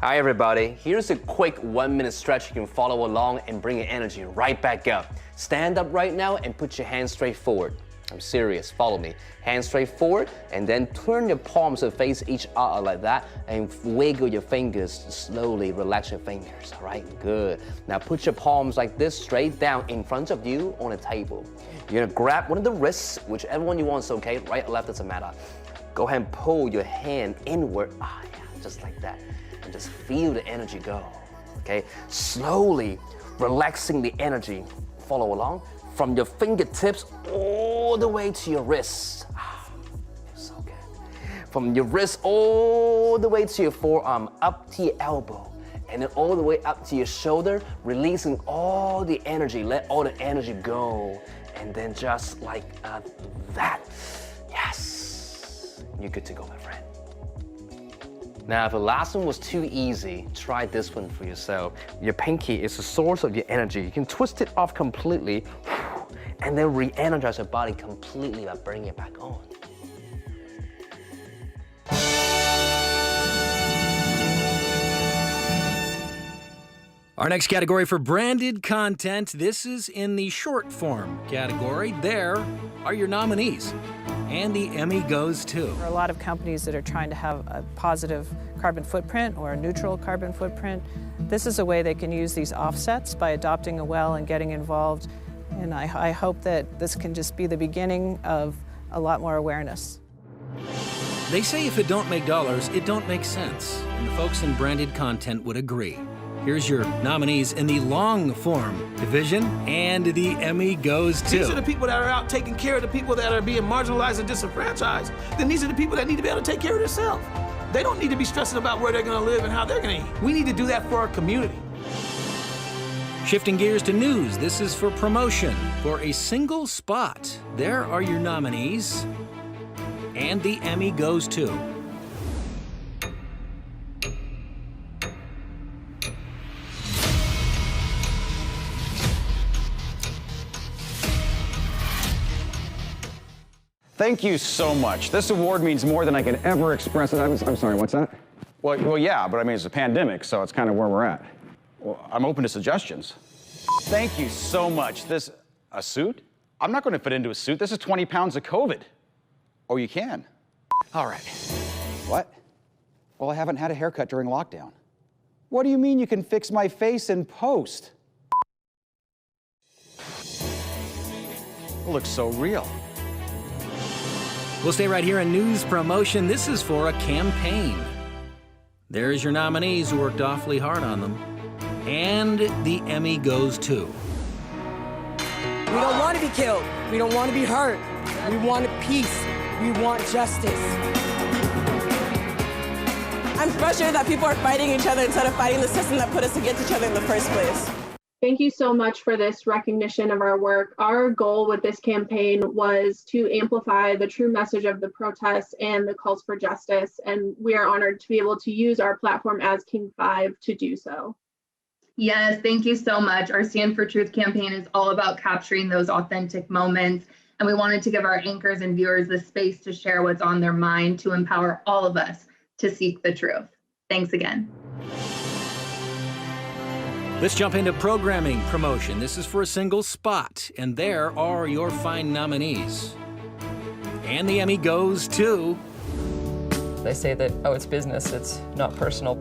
Hi everybody, here's a quick 1 minute stretch you can follow along and bring your energy right back up. Stand up right now and put your hands straight forward. I'm serious, follow me. Hands straight forward and then turn your palms to face each other like that and wiggle your fingers slowly, relax your fingers, all right? Good. Now put your palms like this straight down in front of you on a table. You're gonna grab one of the wrists, whichever one you want is okay, right or left doesn't matter. Go ahead and pull your hand inward, just like that. And just feel the energy go, okay? Slowly relaxing the energy. Follow along from your fingertips all the way to your wrists. Feels so good. From your wrist all the way to your forearm, up to your elbow, and then all the way up to your shoulder, releasing all the energy. Let all the energy go. And then just like that. Yes. You're good to go, my friend. Now, if the last one was too easy, try this one for yourself. Your pinky is the source of your energy. You can twist it off completely and then re-energize your body completely by bringing it back on. Our next category for branded content, this is in the short form category. There are your nominees. And the Emmy goes to. There are a lot of companies that are trying to have a positive carbon footprint or a neutral carbon footprint. This is a way they can use these offsets by adopting a well and getting involved. And I hope that this can just be the beginning of a lot more awareness. They say if it don't make dollars, it don't make sense. And the folks in branded content would agree. Here's your nominees in the long form division, and the Emmy goes to. These are the people that are out taking care of the people that are being marginalized and disenfranchised. Then these are the people that need to be able to take care of themselves. They don't need to be stressing about where they're going to live and how they're going to eat. We need to do that for our community. Shifting gears to news, this is for promotion. For a single spot, there are your nominees, and the Emmy goes to. Thank you so much. This award means more than I can ever express it. I'm sorry, what's that? Well, yeah, but I mean, it's a pandemic, so it's kind of where we're at. Well, I'm open to suggestions. Thank you so much. A suit? I'm not going to fit into a suit. This is 20 pounds of COVID. Oh, you can? All right. What? Well, I haven't had a haircut during lockdown. What do you mean you can fix my face in post? It looks so real. We'll stay right here in news promotion. This is for a campaign. There's your nominees who worked awfully hard on them. And the Emmy goes to. We don't want to be killed. We don't want to be hurt. We want peace. We want justice. I'm frustrated that people are fighting each other instead of fighting the system that put us against each other in the first place. Thank you so much for this recognition of our work. Our goal with this campaign was to amplify the true message of the protests and the calls for justice, and we are honored to be able to use our platform as King 5 to do so. Yes, thank you so much. Our Stand for Truth campaign is all about capturing those authentic moments, and we wanted to give our anchors and viewers the space to share what's on their mind to empower all of us to seek the truth. Thanks again. Let's jump into programming promotion. This is for a single spot, and there are your fine nominees. And the Emmy goes to... They say that, oh, it's business, it's not personal.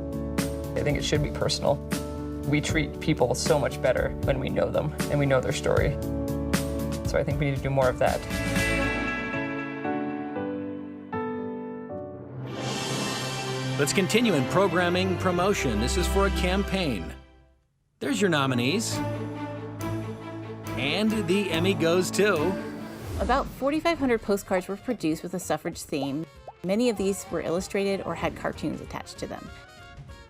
I think it should be personal. We treat people so much better when we know them and we know their story. So I think we need to do more of that. Let's continue in programming promotion. This is for a campaign. There's your nominees. And the Emmy goes to... About 4,500 postcards were produced with a suffrage theme. Many of these were illustrated or had cartoons attached to them.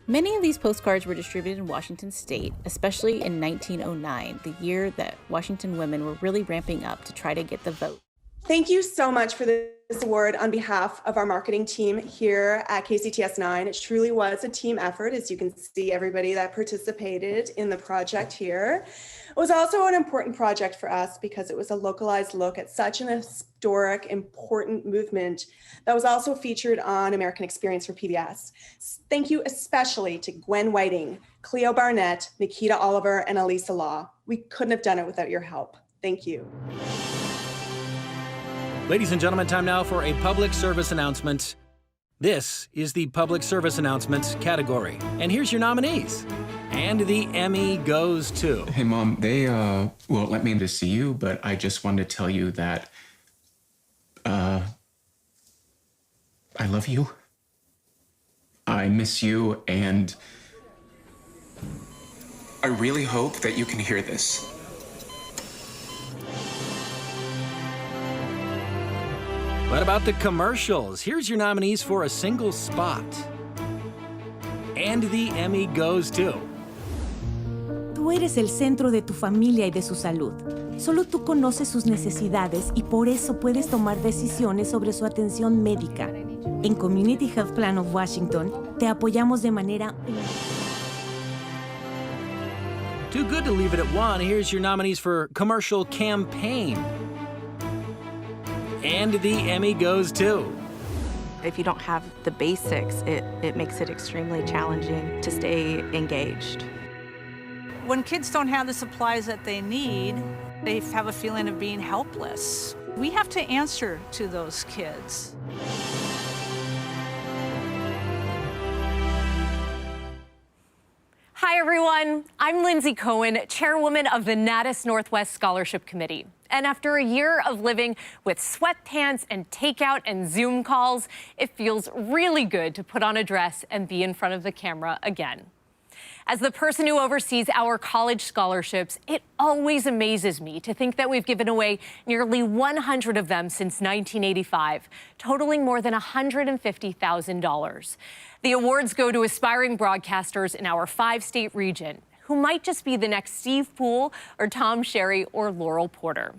Many of these postcards were distributed in Washington state, especially in 1909, the year that Washington women were really ramping up to try to get the vote. Thank you so much for this award on behalf of our marketing team here at KCTS9. It truly was a team effort, as you can see everybody that participated in the project here. It was also an important project for us because it was a localized look at such an historic, important movement that was also featured on American Experience for PBS. Thank you especially to Gwen Whiting, Cleo Barnett, Nikita Oliver, and Elisa Law. We couldn't have done it without your help. Thank you. Ladies and gentlemen, time now for a public service announcement. This is the public service announcement category. And here's your nominees. And the Emmy goes to... Hey, Mom, they won't let me in to see you, but I just wanted to tell you that I love you. I miss you, and I really hope that you can hear this. What about the commercials? Here's your nominees for a single spot. And the Emmy goes to... Tú eres el centro de tu familia y de su salud. Solo tú conoces sus necesidades y por eso puedes tomar decisiones sobre su atención médica. En Community Health Plan of Washington, te apoyamos de manera... Too good to leave it at one. Here's your nominees for commercial campaign. And the Emmy goes to... If you don't have the basics, it makes it extremely challenging to stay engaged. When kids don't have the supplies that they need, they have a feeling of being helpless. We have to answer to those kids. Hi, everyone. I'm Lindsay Cohen, chairwoman of the Natus Northwest Scholarship Committee. And after a year of living with sweatpants and takeout and Zoom calls, it feels really good to put on a dress and be in front of the camera again. As the person who oversees our college scholarships, it always amazes me to think that we've given away nearly 100 of them since 1985, totaling more than $150,000. The awards go to aspiring broadcasters in our 5-state region who might just be the next Steve Poole or Tom Sherry or Laurel Porter.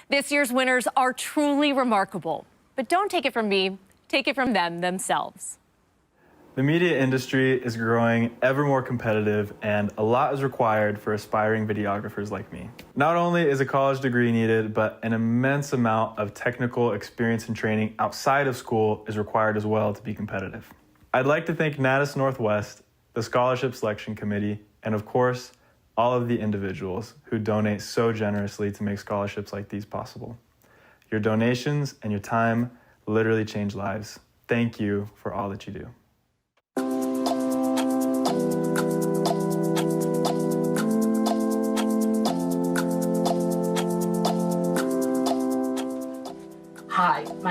This year's winners are truly remarkable, but don't take it from me, take it from them themselves. The media industry is growing ever more competitive, and a lot is required for aspiring videographers like me. Not only is a college degree needed, but an immense amount of technical experience and training outside of school is required as well to be competitive. I'd like to thank Natus Northwest, the Scholarship Selection Committee, and of course, all of the individuals who donate so generously to make scholarships like these possible. Your donations and your time literally change lives. Thank you for all that you do.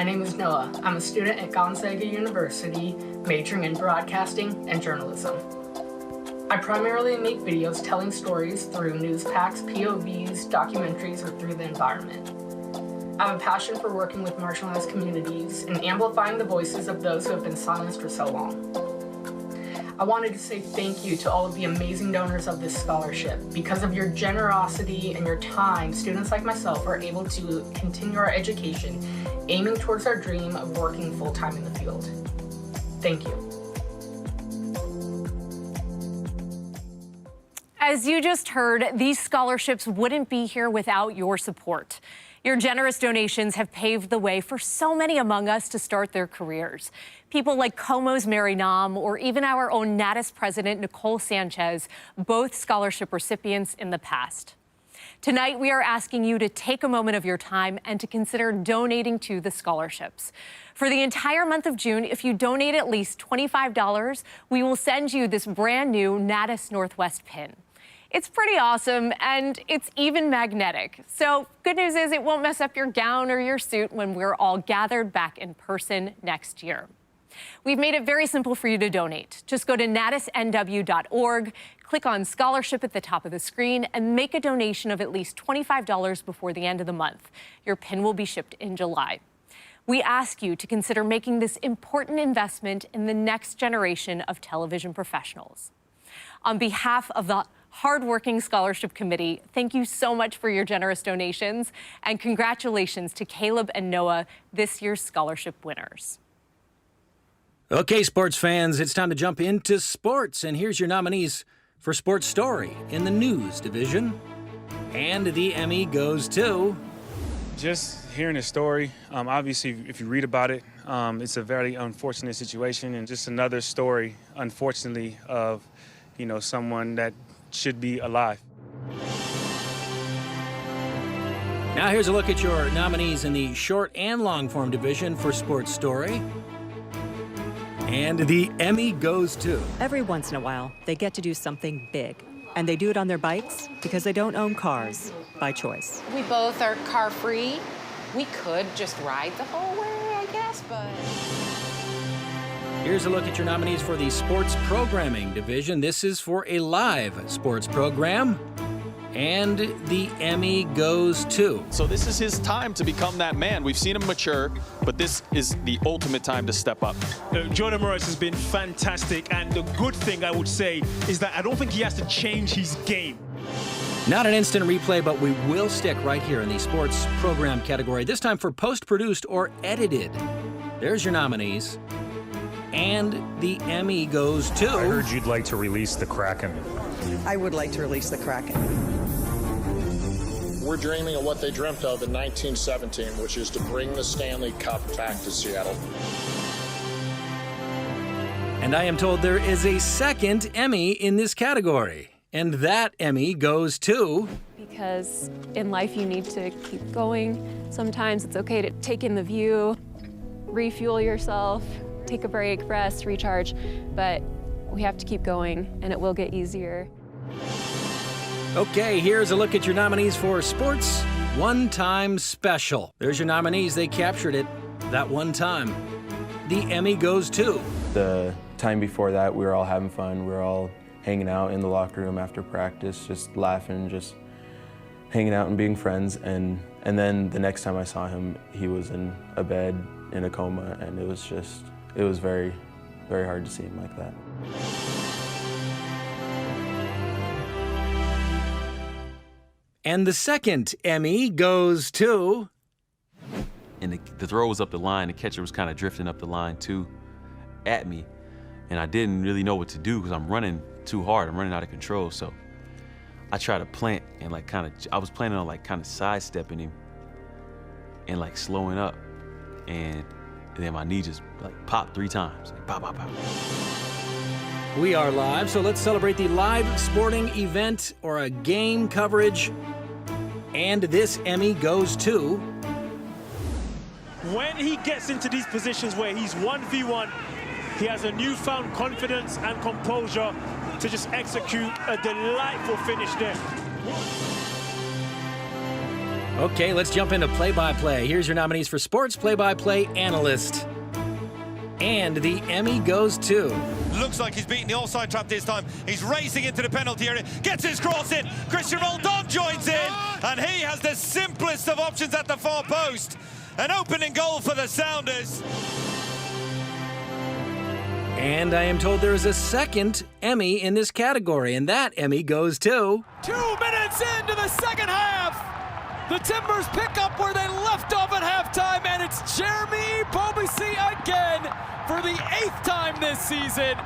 name is Noah. I'm a student at Gonzaga University, majoring in broadcasting and journalism. I primarily make videos telling stories through news packs, POVs, documentaries, or through the environment. I have a passion for working with marginalized communities and amplifying the voices of those who have been silenced for so long. I wanted to say thank you to all of the amazing donors of this scholarship. Because of your generosity and your time, students like myself are able to continue our education, aiming towards our dream of working full-time in the field. Thank you. As you just heard, these scholarships wouldn't be here without your support. Your generous donations have paved the way for so many among us to start their careers. People like Como's Mary Nam or even our own Natus president, Nicole Sanchez, both scholarship recipients in the past. Tonight, we are asking you to take a moment of your time and to consider donating to the scholarships. For the entire month of June, if you donate at least $25, we will send you this brand new Natus Northwest pin. It's pretty awesome, and it's even magnetic. So good news is it won't mess up your gown or your suit when we're all gathered back in person next year. We've made it very simple for you to donate. Just go to natusnw.org, click on scholarship at the top of the screen, and make a donation of at least $25 before the end of the month. Your pin will be shipped in July. We ask you to consider making this important investment in the next generation of television professionals. On behalf of the hardworking scholarship committee, thank you so much for your generous donations, and congratulations to Caleb and Noah, this year's scholarship winners. Okay, sports fans, it's time to jump into sports, and here's your nominees for Sports Story in the news division. And the Emmy goes to... Just hearing a story, obviously, if you read about it, it's a very unfortunate situation, and just another story, unfortunately, of, someone that should be alive. Now here's a look at your nominees in the short and long form division for Sports Story. And the Emmy goes to... Every once in a while, they get to do something big. And they do it on their bikes because they don't own cars by choice. We both are car-free. We could just ride the whole way, I guess, but... Here's a look at your nominees for the Sports Programming division. This is for a live sports program. And the Emmy goes to... So this is his time to become that man. We've seen him mature, but this is the ultimate time to step up. Jordan Morris has been fantastic, and the good thing I would say is that I don't think he has to change his game. Not an instant replay, but we will stick right here in the sports program category, this time for post-produced or edited. There's your nominees. And the Emmy goes to... I heard you'd like to release the Kraken. I would like to release the Kraken. We're dreaming of what they dreamt of in 1917, which is to bring the Stanley Cup back to Seattle. And I am told there is a second Emmy in this category. And that Emmy goes to... Because in life you need to keep going. Sometimes it's okay to take in the view, refuel yourself, take a break, rest, recharge, but we have to keep going, and it will get easier. Okay, here's a look at your nominees for Sports One Time Special. There's your nominees. They captured it that one time. The Emmy goes to... The time before that, we were all having fun. We were all hanging out in the locker room after practice, just laughing, just hanging out and being friends. And then the next time I saw him, he was in a bed in a coma, and it was very, very hard to see him like that. And the second Emmy goes to... And the throw was up the line. The catcher was kind of drifting up the line, too, at me. And I didn't really know what to do because I'm running too hard. I'm running out of control. So I tried to plant and I was planning on kind of sidestepping him and slowing up. And then my knee just popped 3 times. Pop, pop, pop. We are live, so let's celebrate the live sporting event or a game coverage. And this Emmy goes to... When he gets into these positions where he's 1v1, he has a newfound confidence and composure to just execute a delightful finish there. Okay, let's jump into play-by-play. Here's your nominees for Sports Play-by-Play Analyst. And the Emmy goes to... Looks like he's beaten the offside trap this time. He's racing into the penalty area, gets his cross in. Christian Roldan joins in, and he has the simplest of options at the far post. An opening goal for the Sounders. And I am told there is a second Emmy in this category, and that Emmy goes to... 2 minutes into the second half, the Timbers pick up where they left off at halftime, and it's Jeremy Bobisi again for the 8th time this season.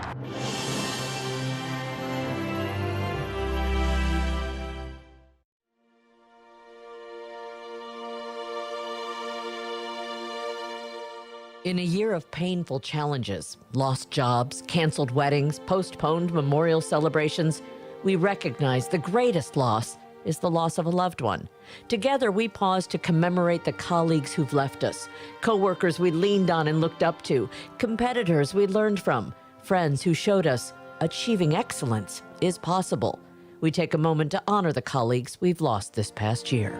In a year of painful challenges, lost jobs, canceled weddings, postponed memorial celebrations, we recognize the greatest loss is the loss of a loved one. Together, we pause to commemorate the colleagues who've left us, coworkers we leaned on and looked up to, competitors we learned from, friends who showed us achieving excellence is possible. We take a moment to honor the colleagues we've lost this past year.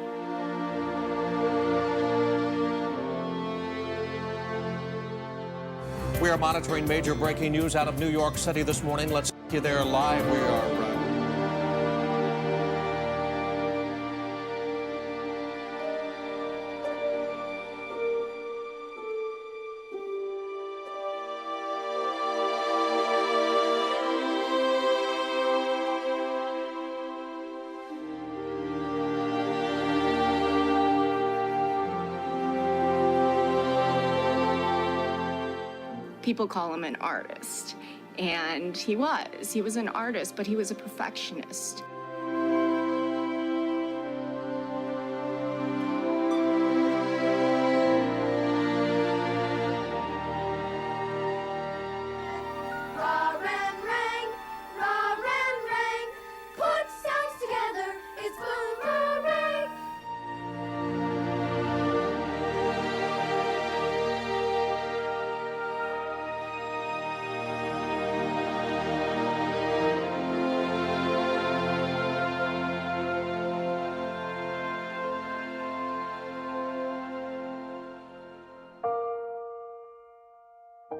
We are monitoring major breaking news out of New York City this morning. Let's take you there live. We are People call him an artist, and he was an artist, but he was a perfectionist.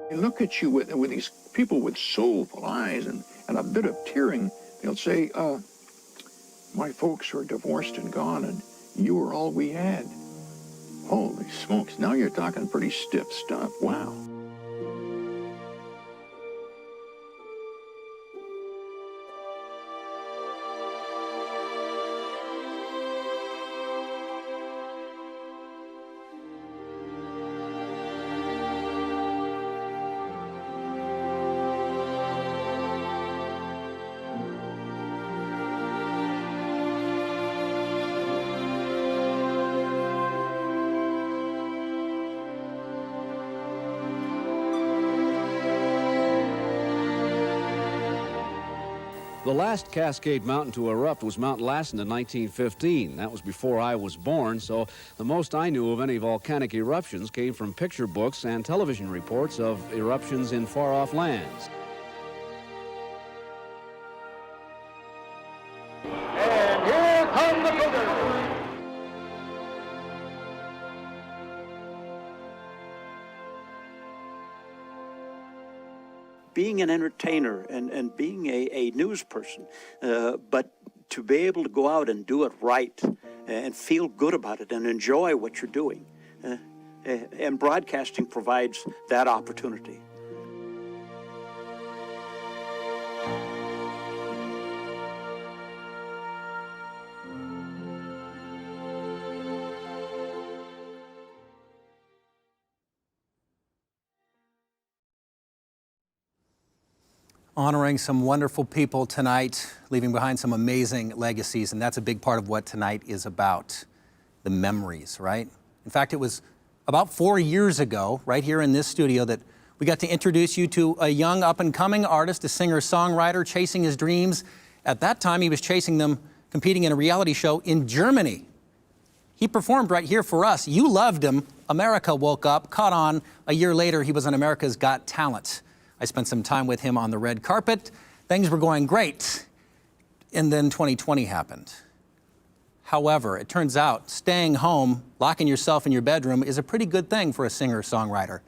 They look at you with these people with soulful eyes and a bit of tearing. They'll say, my folks are divorced and gone, and you were all we had. Holy smokes, now you're talking pretty stiff stuff. Wow. The last Cascade Mountain to erupt was Mount Lassen in 1915. That was before I was born, so the most I knew of any volcanic eruptions came from picture books and television reports of eruptions in far-off lands. And here come the Cougars. Being an entertainer and being a news person, but to be able to go out and do it right and feel good about it and enjoy what you're doing. And broadcasting provides that opportunity. Honoring some wonderful people tonight, leaving behind some amazing legacies, and that's a big part of what tonight is about, the memories, right? In fact, it was about 4 years ago, right here in this studio, that we got to introduce you to a young up-and-coming artist, a singer-songwriter chasing his dreams. At that time, he was chasing them, competing in a reality show in Germany. He performed right here for us. You loved him. America woke up, caught on. A year later, he was on America's Got Talent. I spent some time with him on the red carpet. Things were going great. And then 2020 happened. However, it turns out staying home, locking yourself in your bedroom is a pretty good thing for a singer-songwriter,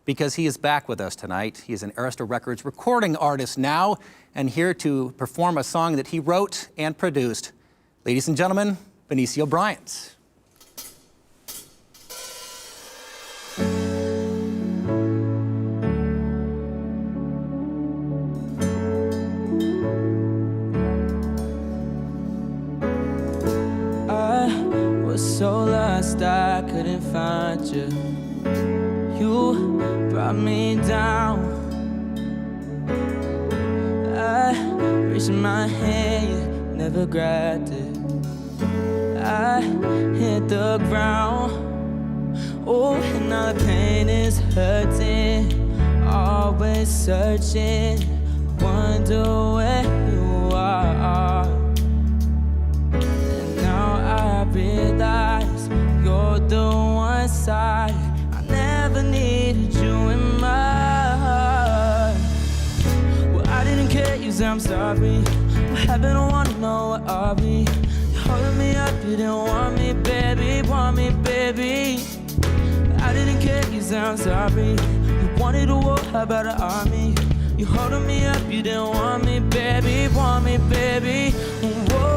because he is back with us tonight. He is an Arista Records recording artist now and here to perform a song that he wrote and produced. Ladies and gentlemen, Benicio Bryant. So lost I couldn't find you. You brought me down. I reached my hand, you never grabbed it. I hit the ground. Oh, and now the pain is hurting. Always searching, wonder where you are. And now I realize you're the one side I never needed you in my heart. Well, I didn't care, you said I'm sorry. What happened, I wanna know, what are we? You're holding me up, you didn't want me, baby, want me, baby. I didn't care, you said I'm sorry. You wanted a war, how about an army? You holding me up, you didn't want me, baby, want me, baby. Whoa.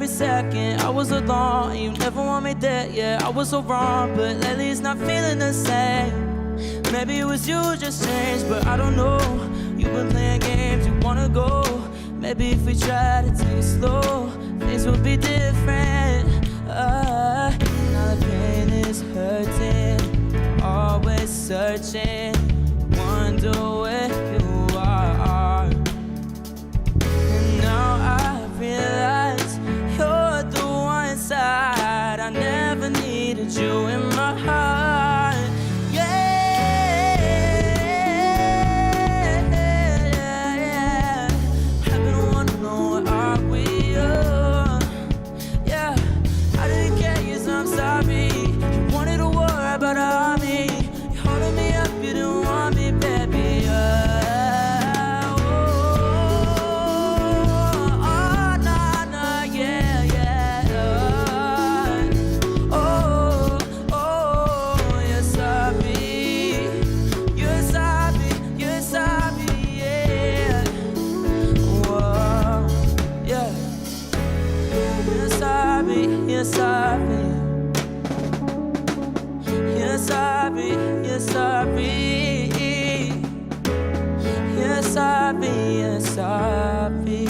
Second, I was alone, and you never want me there. Yeah, I was so wrong, but lately it's not feeling the same. Maybe it was you just changed, but I don't know. You've been playing games, you wanna go. Maybe if we try to take it slow, things will be different. Now the pain is hurting, always searching, wonder where you are. And now I realize you're the one side I never needed you in my heart. I've been wanting to know, what are we? Yeah, I didn't care, yes, I'm sorry. You wanted a war about an army. You holding me up, you didn't want me, baby. You're sorry, you're sorry, you're sorry, you're sorry, you're sorry,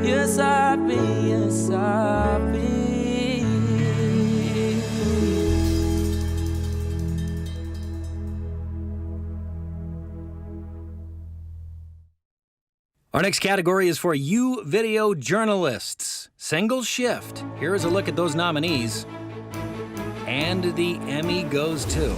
you're sorry, you're sorry. Our next category is for you video journalists. Single shift. Here is a look at those nominees. And the Emmy goes to...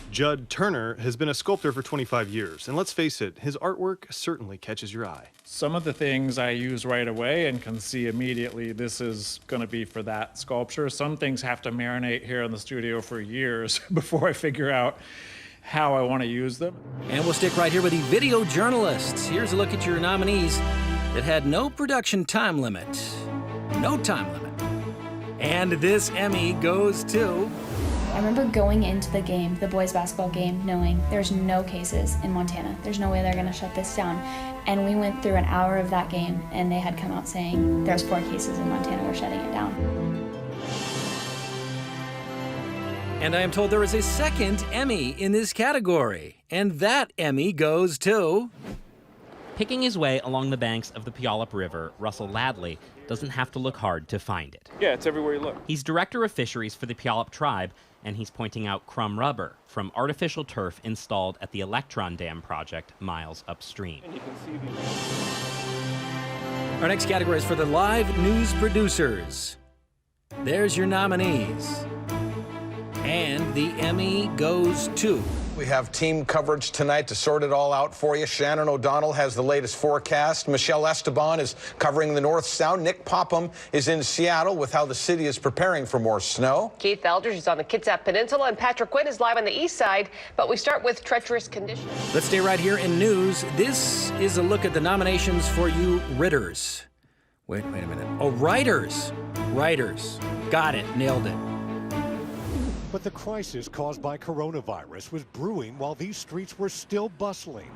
Judd Turner has been a sculptor for 25 years, and let's face it, his artwork certainly catches your eye. Some of the things I use right away and can see immediately this is going to be for that sculpture. Some things have to marinate here in the studio for years before I figure out how I want to use them. And we'll stick right here with the video journalists. Here's a look at your nominees that had no production time limit. No time limit. And this Emmy goes to... I remember going into the game, the boys basketball game, knowing there's no cases in Montana. There's no way they're gonna shut this down. And we went through an hour of that game and they had come out saying there's 4 cases in Montana, we're shutting it down. And I am told there is a second Emmy in this category. And that Emmy goes to... Picking his way along the banks of the Puyallup River, Russell Ladley doesn't have to look hard to find it. Yeah, it's everywhere you look. He's director of fisheries for the Puyallup tribe, and he's pointing out crumb rubber from artificial turf installed at the Electron Dam project miles upstream. And you can see Our next category is for the live news producers. There's your nominees. And the Emmy goes to... We have team coverage tonight to sort it all out for you. Shannon O'Donnell has the latest forecast. Michelle Esteban is covering the North Sound. Nick Popham is in Seattle with how the city is preparing for more snow. Keith Eldridge is on the Kitsap Peninsula, and Patrick Quinn is live on the east side. But we start with treacherous conditions. Let's stay right here in news. This is a look at the nominations for you Ritters. Wait a minute. Oh, writers. Writers. Got it. Nailed it. But the crisis caused by coronavirus was brewing while these streets were still bustling.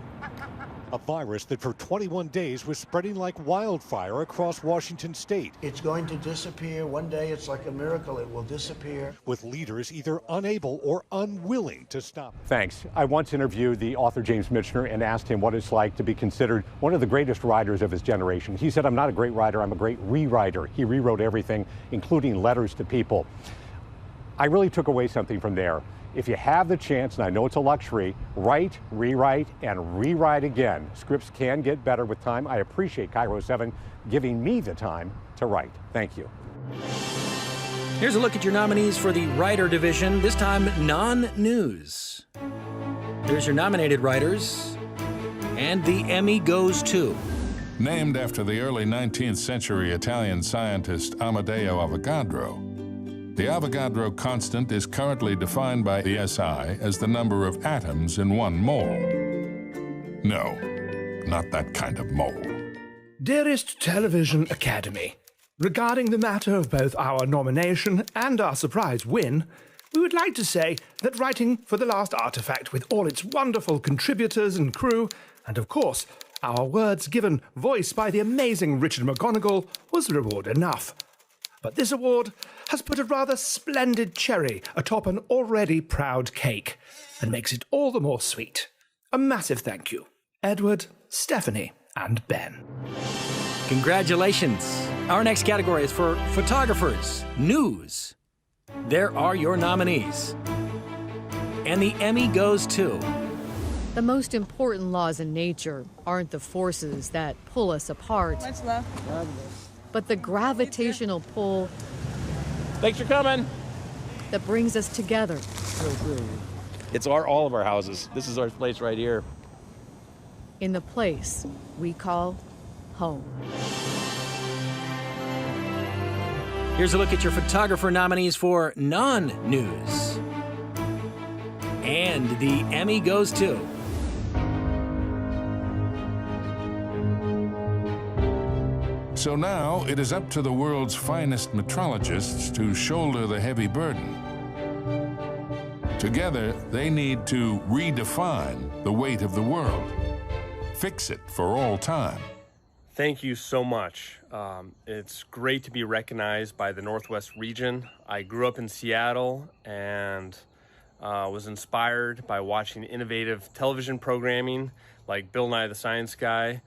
A virus that for 21 days was spreading like wildfire across Washington state. It's going to disappear. One day it's like a miracle. It will disappear. With leaders either unable or unwilling to stop. Thanks. I once interviewed the author James Michener and asked him what it's like to be considered one of the greatest writers of his generation. He said, "I'm not a great writer, I'm a great rewriter." He rewrote everything, including letters to people. I really took away something from there. If you have the chance, and I know it's a luxury, write, rewrite, and rewrite again. Scripts can get better with time. I appreciate Cairo 7 giving me the time to write. Thank you. Here's a look at your nominees for the writer division, this time non-news. There's your nominated writers, and the Emmy goes to... Named after the early 19th century Italian scientist Amedeo Avogadro, the Avogadro constant is currently defined by the SI as the number of atoms in one mole. No, not that kind of mole. Dearest Television Academy, regarding the matter of both our nomination and our surprise win, we would like to say that writing for The Last Artifact with all its wonderful contributors and crew, and of course, our words given voice by the amazing Richard McGonigal, was reward enough. But this award has put a rather splendid cherry atop an already proud cake and makes it all the more sweet. A massive thank you, Edward, Stephanie, and Ben. Congratulations. Our next category is for photographers, news. There are your nominees. And the Emmy goes to... The most important laws in nature aren't the forces that pull us apart, but the gravitational pull. Thanks for coming. That brings us together. It's all of our houses. This is our place right here. In the place we call home. Here's a look at your photographer nominees for non-news. And the Emmy goes to... So now it is up to the world's finest metrologists to shoulder the heavy burden. Together, they need to redefine the weight of the world, fix it for all time. Thank you so much. It's great to be recognized by the Northwest region. I grew up in Seattle and was inspired by watching innovative television programming like Bill Nye the Science Guy.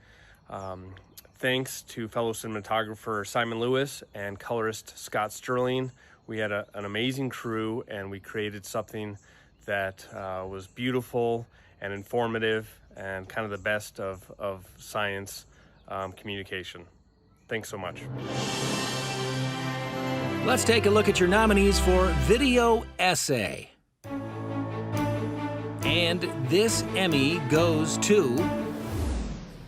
Thanks to fellow cinematographer Simon Lewis and colorist Scott Sterling. We had an amazing crew, and we created something that was beautiful and informative and kind of the best of science communication. Thanks so much. Let's take a look at your nominees for video essay. And this Emmy goes to...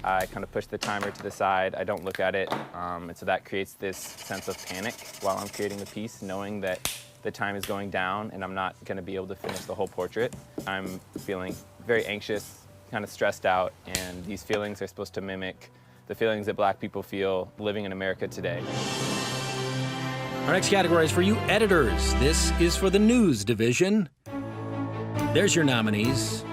I kind of push the timer to the side. I don't look at it, and so that creates this sense of panic while I'm creating the piece, knowing that the time is going down and I'm not going to be able to finish the whole portrait. I'm feeling very anxious, kind of stressed out, and these feelings are supposed to mimic the feelings that Black people feel living in America today. Our next category is for you editors. This is for the news division. There's your nominees.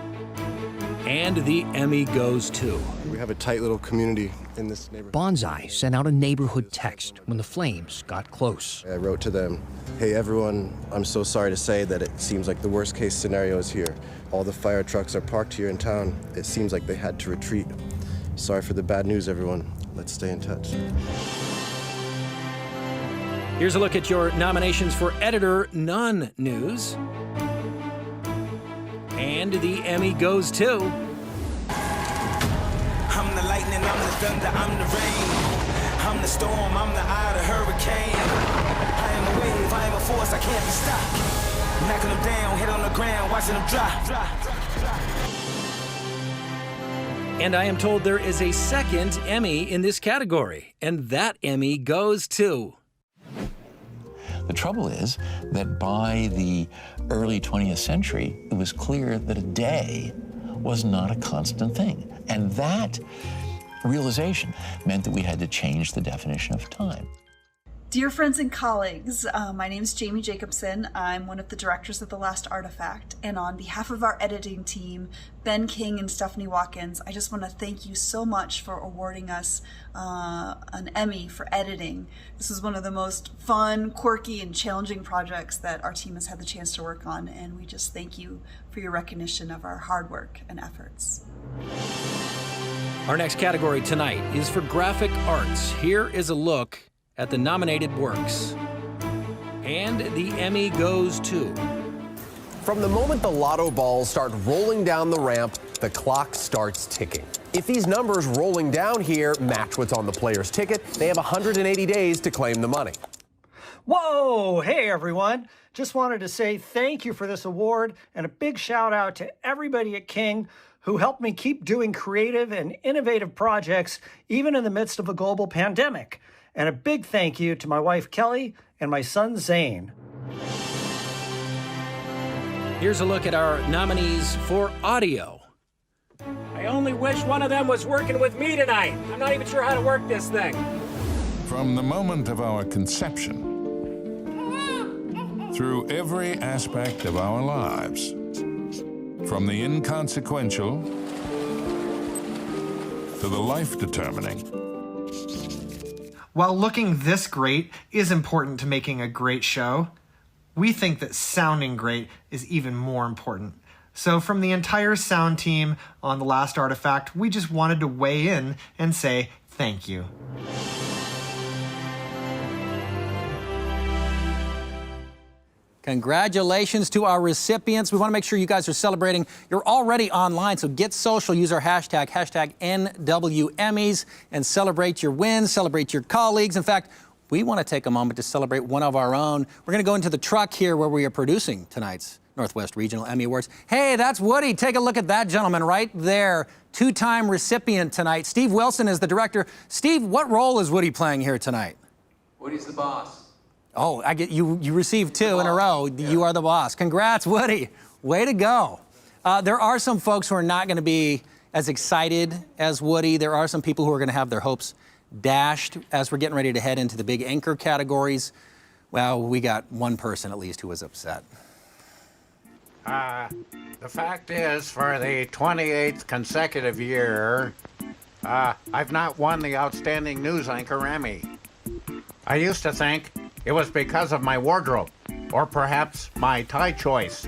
And the Emmy goes to... We have a tight little community in this neighborhood. Bonsai sent out a neighborhood text when the flames got close. I wrote to them, "Hey everyone, I'm so sorry to say that it seems like the worst case scenario is here. All the fire trucks are parked here in town. It seems like they had to retreat. Sorry for the bad news, everyone. Let's stay in touch." Here's a look at your nominations for editor non-news. And the Emmy goes to... I'm the lightning, I'm the thunder, I'm the rain. I'm the storm, I'm the eye of the hurricane. I am a wave, I am a force, I can't be stopped. Knocking them down, head on the ground, watching them drop. And I am told there is a second Emmy in this category, and that Emmy goes to... The trouble is that by the early 20th century, it was clear that a day was not a constant thing. And that realization meant that we had to change the definition of time. Dear friends and colleagues, my name is Jamie Jacobson. I'm one of the directors of The Last Artifact, and on behalf of our editing team, Ben King and Stephanie Watkins, I just want to thank you so much for awarding us an Emmy for editing. This is one of the most fun, quirky, and challenging projects that our team has had the chance to work on, and we just thank you for your recognition of our hard work and efforts. Our next category tonight is for graphic arts. Here is a look at the nominated works. And the Emmy goes to... From the moment the lotto balls start rolling down the ramp, the clock starts ticking. If these numbers rolling down here match what's on the player's ticket, they have 180 days to claim the money. Whoa! Hey, everyone. Just wanted to say thank you for this award and a big shout out to everybody at King who helped me keep doing creative and innovative projects even in the midst of a global pandemic. And a big thank you to my wife, Kelly, and my son, Zane. Here's a look at our nominees for audio. I only wish one of them was working with me tonight. I'm not even sure how to work this thing. From the moment of our conception, through every aspect of our lives, from the inconsequential to the life-determining. While looking this great is important to making a great show, we think that sounding great is even more important. So from the entire sound team on The Last Artifact, we just wanted to weigh in and say thank you. Congratulations to our recipients. We want to make sure you guys are celebrating. You're already online, so get social. Use our hashtag NWEmmys, and celebrate your wins, celebrate your colleagues. In fact, we want to take a moment to celebrate one of our own. We're going to go into the truck here where we are producing tonight's Northwest Regional Emmy Awards. Hey, that's Woody. Take a look at that gentleman right there. Two-time recipient tonight. Steve Wilson is the director. Steve, what role is Woody playing here tonight? Woody's the boss. Oh, I get you. You received two in a row. Yeah. You are the boss. Congrats, Woody. Way to go. There are some folks who are not going to be as excited as Woody. There are some people who are going to have their hopes dashed as we're getting ready to head into the big anchor categories. Well, we got one person at least who was upset. The fact is, for the 28th consecutive year, I've not won the Outstanding News Anchor Emmy. I used to think it was because of my wardrobe, or perhaps my tie choice,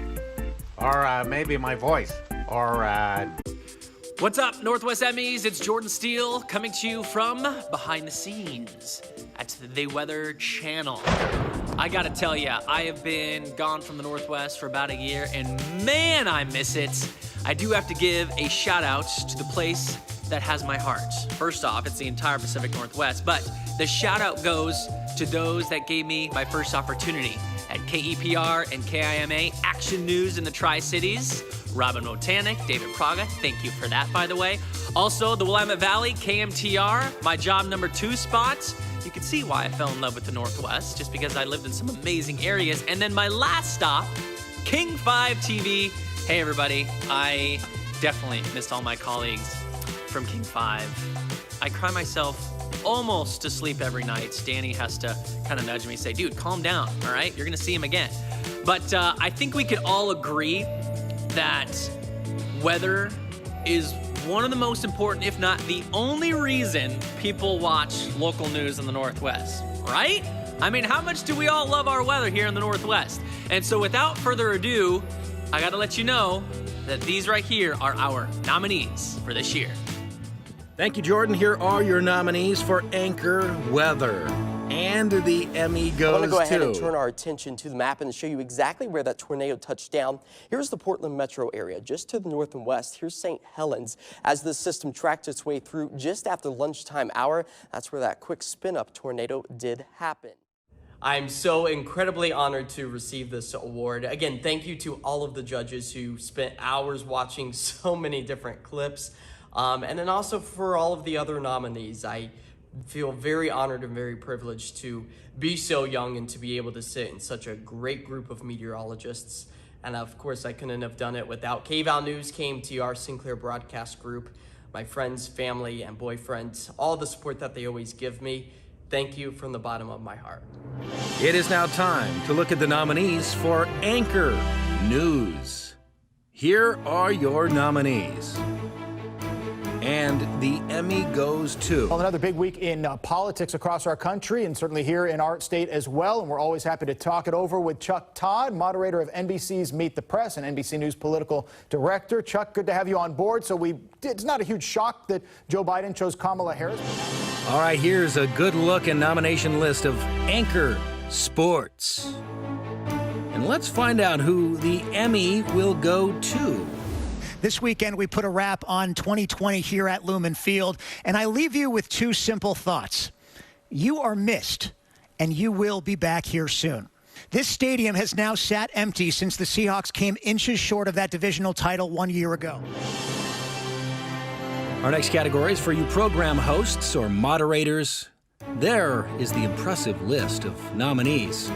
or maybe my voice, or What's up, Northwest Emmys? It's Jordan Steele coming to you from behind the scenes at the Weather Channel. I gotta tell ya, I have been gone from the Northwest for about a year, and man, I miss it. I do have to give a shout out to the place that has my heart. First off, it's the entire Pacific Northwest, but the shout out goes to those that gave me my first opportunity at KEPR and KIMA Action News in the Tri-Cities. Robin Motanic, David Praga, thank you for that, by the way. Also, the Willamette Valley, KMTR, my job number 2 spot. You can see why I fell in love with the Northwest, just because I lived in some amazing areas. And then my last stop, King 5 TV. Hey, everybody, I definitely missed all my colleagues from King 5. I cry myself almost to sleep every night. Danny has to kind of nudge me and say, dude, calm down, all right? You're gonna see him again. But I think we could all agree that weather is one of the most important, if not the only reason people watch local news in the Northwest, right? I mean, how much do we all love our weather here in the Northwest? And so without further ado, I gotta let you know that these right here are our nominees for this year. Thank you, Jordan. Here are your nominees for Anchor Weather. And the Emmy goes to... I want to go ahead and turn our attention to the map and show you exactly where that tornado touched down. Here's the Portland metro area, just to the north and west. Here's St. Helens. As the system tracked its way through just after lunchtime hour, that's where that quick spin-up tornado did happen. I'm so incredibly honored to receive this award. Again, thank you to all of the judges who spent hours watching so many different clips. And then also for all of the other nominees. I feel very honored and very privileged to be so young and to be able to sit in such a great group of meteorologists. And of course, I couldn't have done it without KVAL News, KMTR, Sinclair Broadcast Group, my friends, family, and boyfriends, all the support that they always give me. Thank you from the bottom of my heart. It is now time to look at the nominees for Anchor News. Here are your nominees. And the Emmy goes to... Well, another big week in politics across our country and certainly here in our state as well. And we're always happy to talk it over with Chuck Todd, moderator of NBC's Meet the Press and NBC News political director. Chuck, good to have you on board. So it's not a huge shock that Joe Biden chose Kamala Harris. All right, here's a good look and nomination list of Anchor Sports. And let's find out who the Emmy will go to. This weekend, we put a wrap on 2020 here at Lumen Field, and I leave you with two simple thoughts. You are missed, and you will be back here soon. This stadium has now sat empty since the Seahawks came inches short of that divisional title 1 year ago. Our next category is for you program hosts or moderators. There is the impressive list of nominees.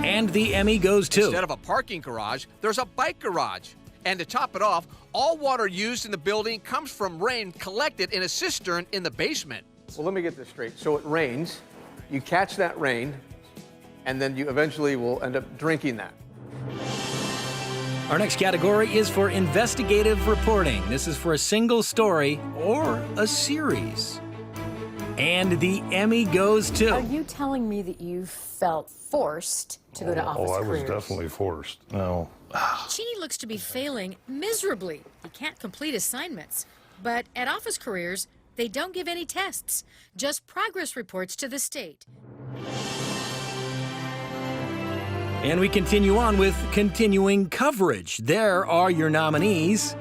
And the Emmy goes to... Instead of a parking garage, there's a bike garage. And to top it off, all water used in the building comes from rain collected in a cistern in the basement. Well, let me get this straight. So it rains, you catch that rain, and then you eventually will end up drinking that. Our next category is for investigative reporting. This is for a single story or a series. And the Emmy goes to... Are you telling me that you felt forced to go to office I was careers? definitely forced. No. Cheney looks to be failing miserably. He can't complete assignments. But at Office Careers, they don't give any tests, just progress reports to the state. And we continue on with continuing coverage. There are your nominees.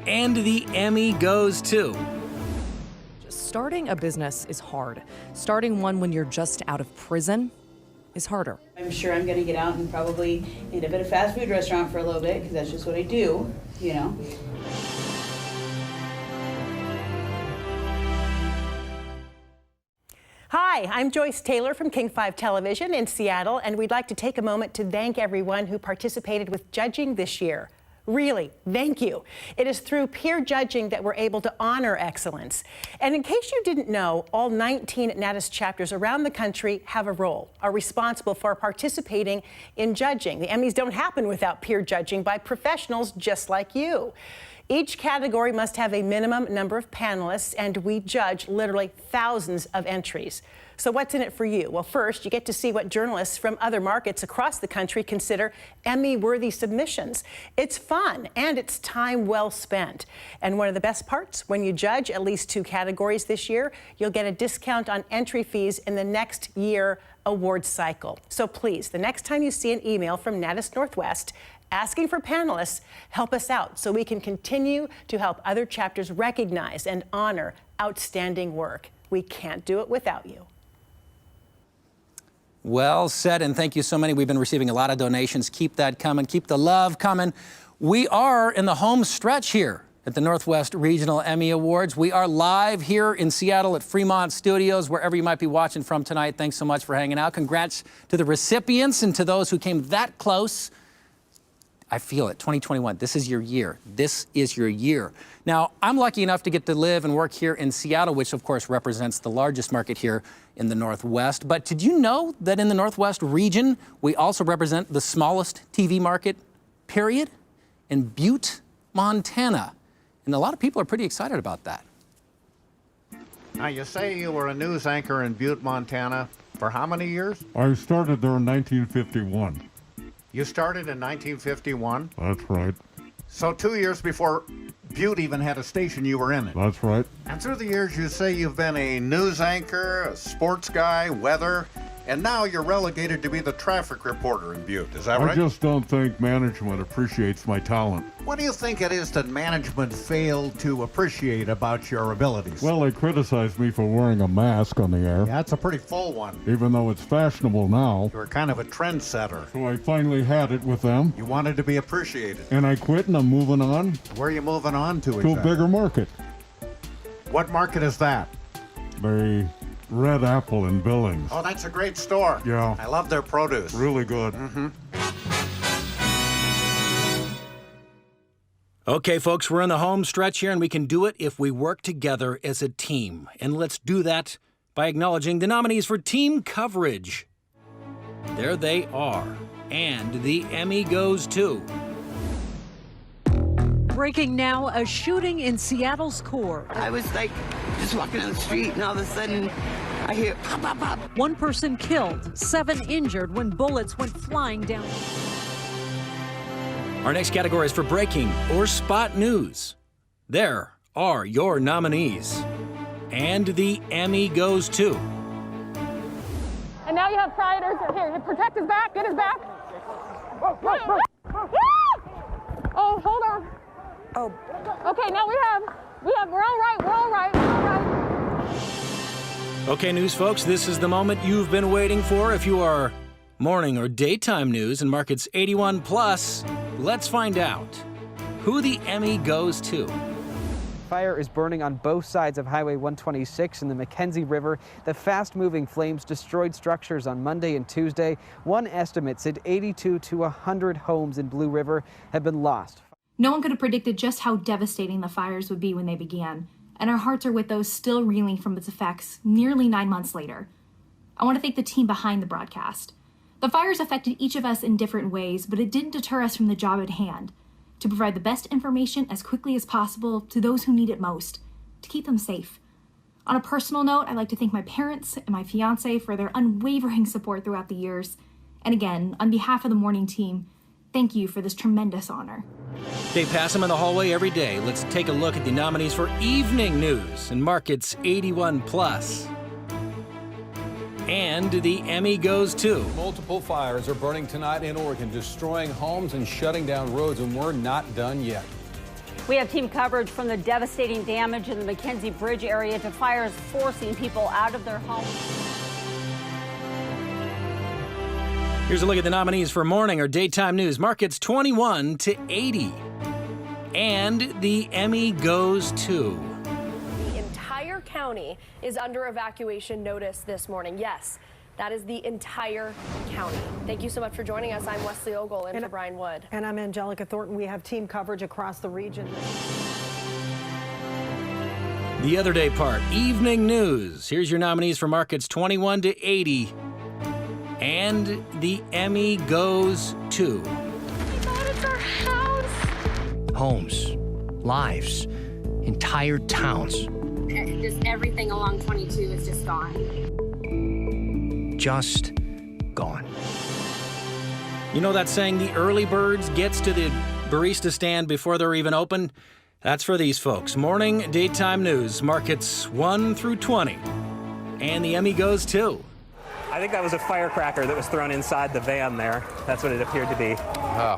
And the Emmy goes to... Starting a business is hard. Starting one when you're just out of prison is harder. I'm sure I'm going to get out and probably end up at a fast food restaurant for a little bit because that's just what I do, you know. Hi, I'm Joyce Taylor from King 5 Television in Seattle, and we'd like to take a moment to thank everyone who participated with judging this year. Really, thank you. It is through peer judging that we're able to honor excellence. And in case you didn't know, all 19 Natus chapters around the country have a role, are responsible for participating in judging. The Emmys don't happen without peer judging by professionals just like you. Each category must have a minimum number of panelists, and we judge literally thousands of entries. So what's in it for you? Well, first, you get to see what journalists from other markets across the country consider Emmy-worthy submissions. It's fun, and it's time well spent. And one of the best parts, when you judge at least 2 categories this year, you'll get a discount on entry fees in the next year awards cycle. So please, the next time you see an email from Natus Northwest asking for panelists, help us out so we can continue to help other chapters recognize and honor outstanding work. We can't do it without you. Well said, and thank you so many. We've been receiving a lot of donations. Keep that coming. Keep the love coming. We are in the home stretch here at the Northwest Regional Emmy Awards. We are live here in Seattle at Fremont Studios, wherever you might be watching from tonight. Thanks so much for hanging out. Congrats to the recipients and to those who came that close. I feel it, 2021, this is your year. This is your year. Now, I'm lucky enough to get to live and work here in Seattle, which of course represents the largest market here in the Northwest. But did you know that in the Northwest region, we also represent the smallest TV market, period, in Butte, Montana? And a lot of people are pretty excited about that. Now, you say you were a news anchor in Butte, Montana for how many years? I started there in 1951. You started in 1951? That's right. So 2 years before Butte even had a station, you were in it? That's right. And through the years, you say you've been a news anchor, a sports guy, weather. and now you're relegated to be the traffic reporter in Butte. Is that I right? just don't think management appreciates my talent. What do you think it is that management failed to appreciate about your abilities? Well, they criticize me for wearing a mask on the air. Yeah, it's a pretty full one. Even though it's fashionable now. You were kind of a trendsetter. So I finally had it with them. You wanted to be appreciated. And I quit and I'm moving on. Where are you moving on to To a bigger market. What market is that? The Red Apple in Billings. Oh, that's a great store. Yeah. I love their produce. Really good. Mm-hmm. Okay, folks, we're in the home stretch here, and we can do it if we work together as a team. And let's do that by acknowledging the nominees for team coverage. There they are. And the Emmy goes to... Breaking now, a shooting in Seattle's core. I was like just walking down the street, and all of a sudden I hear pop, pop, pop. One person killed, 7 injured when bullets went flying down. Our next category is for breaking or spot news. There are your nominees. And the Emmy goes to... And now you have rioters here. Protect his back. Get his back. Oh, hold on. Oh. Okay, now we're all right. We're all right. We're all right. Okay, news folks, this is the moment you've been waiting for. If you are morning or daytime news in markets 81 plus, let's find out who the Emmy goes to. Fire is burning on both sides of Highway 126 in the Mackenzie River. The fast-moving flames destroyed structures on Monday and Tuesday. One estimate said 82 to 100 homes in Blue River have been lost. No one could have predicted just how devastating the fires would be when they began, and our hearts are with those still reeling from its effects nearly 9 months later. I want to thank the team behind the broadcast. The fires affected each of us in different ways, but it didn't deter us from the job at hand, to provide the best information as quickly as possible to those who need it most, to keep them safe. On a personal note, I'd like to thank my parents and my fiance for their unwavering support throughout the years. And again, on behalf of the morning team, thank you for this tremendous honor. They pass them in the hallway every day. Let's take a look at the nominees for evening news in markets 81 plus. And the Emmy goes to... Multiple fires are burning tonight in Oregon, destroying homes and shutting down roads, and we're not done yet. We have team coverage from the devastating damage in the Mackenzie Bridge area to fires forcing people out of their homes. Here's a look at the nominees for morning or daytime news, markets 21 to 80. And the Emmy goes to... The entire county is under evacuation notice this morning. Yes, that is the entire county. Thank you so much for joining us. I'm Wesley Ogle in for Brian Wood. And I'm Angelica Thornton. We have team coverage across the region. The other day part, evening news. Here's your nominees for markets 21 to 80. And the Emmy goes to... It's our house. Homes, lives, entire towns. Just everything along 22 is just gone. Just gone. You know that saying, the early birds gets to the barista stand before they're even open? That's for these folks. Morning, daytime news, markets 1 through 20. And the Emmy goes to... I think that was a firecracker that was thrown inside the van there. That's what it appeared to be.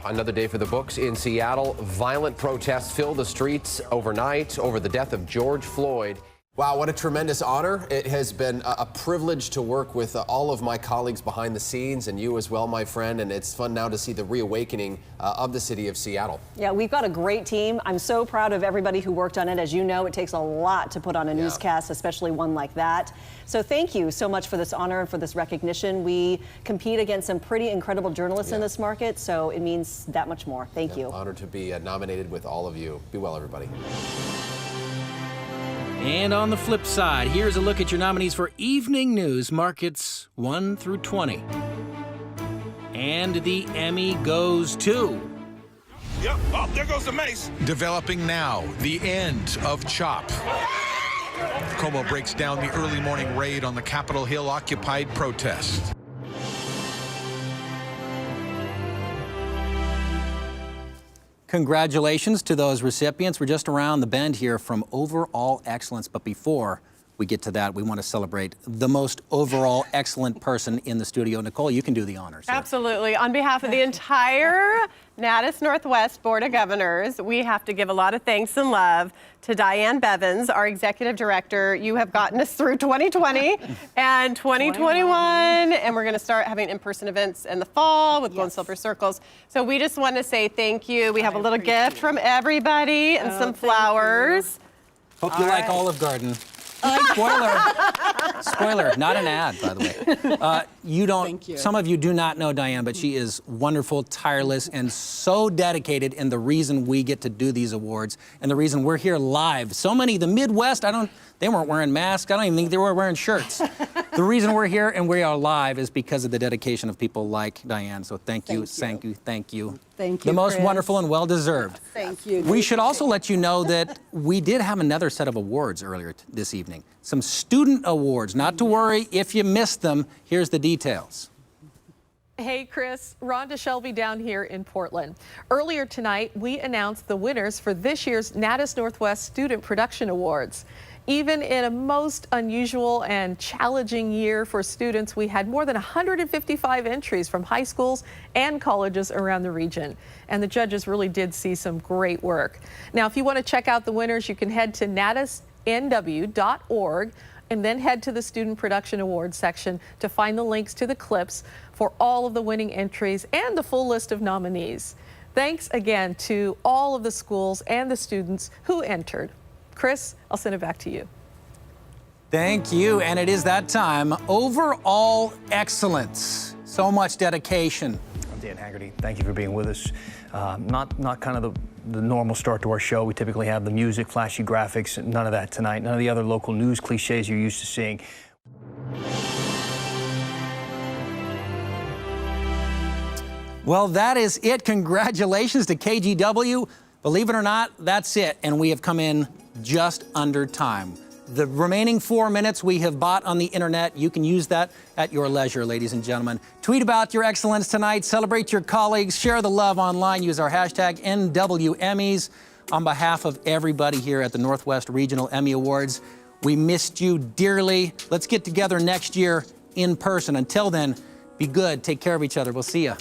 Another day for the books in Seattle. Violent protests fill the streets overnight over the death of George Floyd. Wow, what a tremendous honor. It has been a privilege to work with all of my colleagues behind the scenes, and you as well, my friend, and it's fun now to see the reawakening of the city of Seattle. Yeah, we've got a great team. I'm so proud of everybody who worked on it. As you know, it takes a lot to put on a newscast, especially one like that. So thank you so much for this honor and for this recognition. We compete against some pretty incredible journalists in this market, so it means that much more. Thank you. Honored to be nominated with all of you. Be well, everybody. And on the flip side, here's a look at your nominees for evening news, markets 1 through 20. And the Emmy goes to... Yep, oh, there goes the mace. Developing now, the end of CHOP. Como breaks down the early morning raid on the Capitol Hill occupied protest. Congratulations to those recipients. We're just around the bend here from Overall Excellence. But before we get to that, we want to celebrate the most overall excellent person in the studio. Nicole, you can do the honors. Absolutely. On behalf of the entire Natus Northwest Board of Governors, we have to give a lot of thanks and love to Diane Bevins, our executive director. You have gotten us through 2020 and 2021, and we're going to start having in-person events in the fall with Gold and Silver Circles. So we just want to say thank you. We have a little gift from everybody and some flowers. Hope you like Olive Garden. Spoiler, not an ad, by the way. Thank you. Some of you do not know Diane, but she is wonderful, tireless, and so dedicated in the reason we get to do these awards and the reason we're here live. So many, the Midwest, they weren't wearing masks. I don't even think they were wearing shirts. The reason we're here and we are live is because of the dedication of people like Diane. So thank you. Thank you. The most Chris. wonderful and well-deserved. Thank you. We should also let you know that we did have another set of awards earlier this evening. Some student awards. Not to worry if you missed them. Here's the details. Hey, Chris. Rhonda Shelby down here in Portland. Earlier tonight, we announced the winners for this year's Natus Northwest Student Production Awards. Even in a most unusual and challenging year for students, we had more than 155 entries from high schools and colleges around the region. And the judges really did see some great work. Now, if you want to check out the winners, you can head to natusnw.org and then head to the Student Production Awards section to find the links to the clips for all of the winning entries and the full list of nominees. Thanks again to all of the schools and the students who entered. Chris, I'll send it back to you. Thank you, and it is that time. Overall excellence. So much dedication. I'm Dan Haggerty. Thank you for being with us. Not kind of the normal start to our show. We typically have the music, flashy graphics, none of that tonight. None of the other local news cliches you're used to seeing. Well, that is it. Congratulations to KGW. Believe it or not, that's it, and we have come in just under time. The remaining 4 minutes we have bought on the internet. You can use that at your leisure, ladies and gentlemen. Tweet about your excellence tonight. Celebrate your colleagues. Share the love online. Use our hashtag NWEmmys. On behalf of everybody here at the Northwest Regional Emmy Awards, we missed you dearly. Let's get together next year in person. Until then, be good. Take care of each other. We'll see you.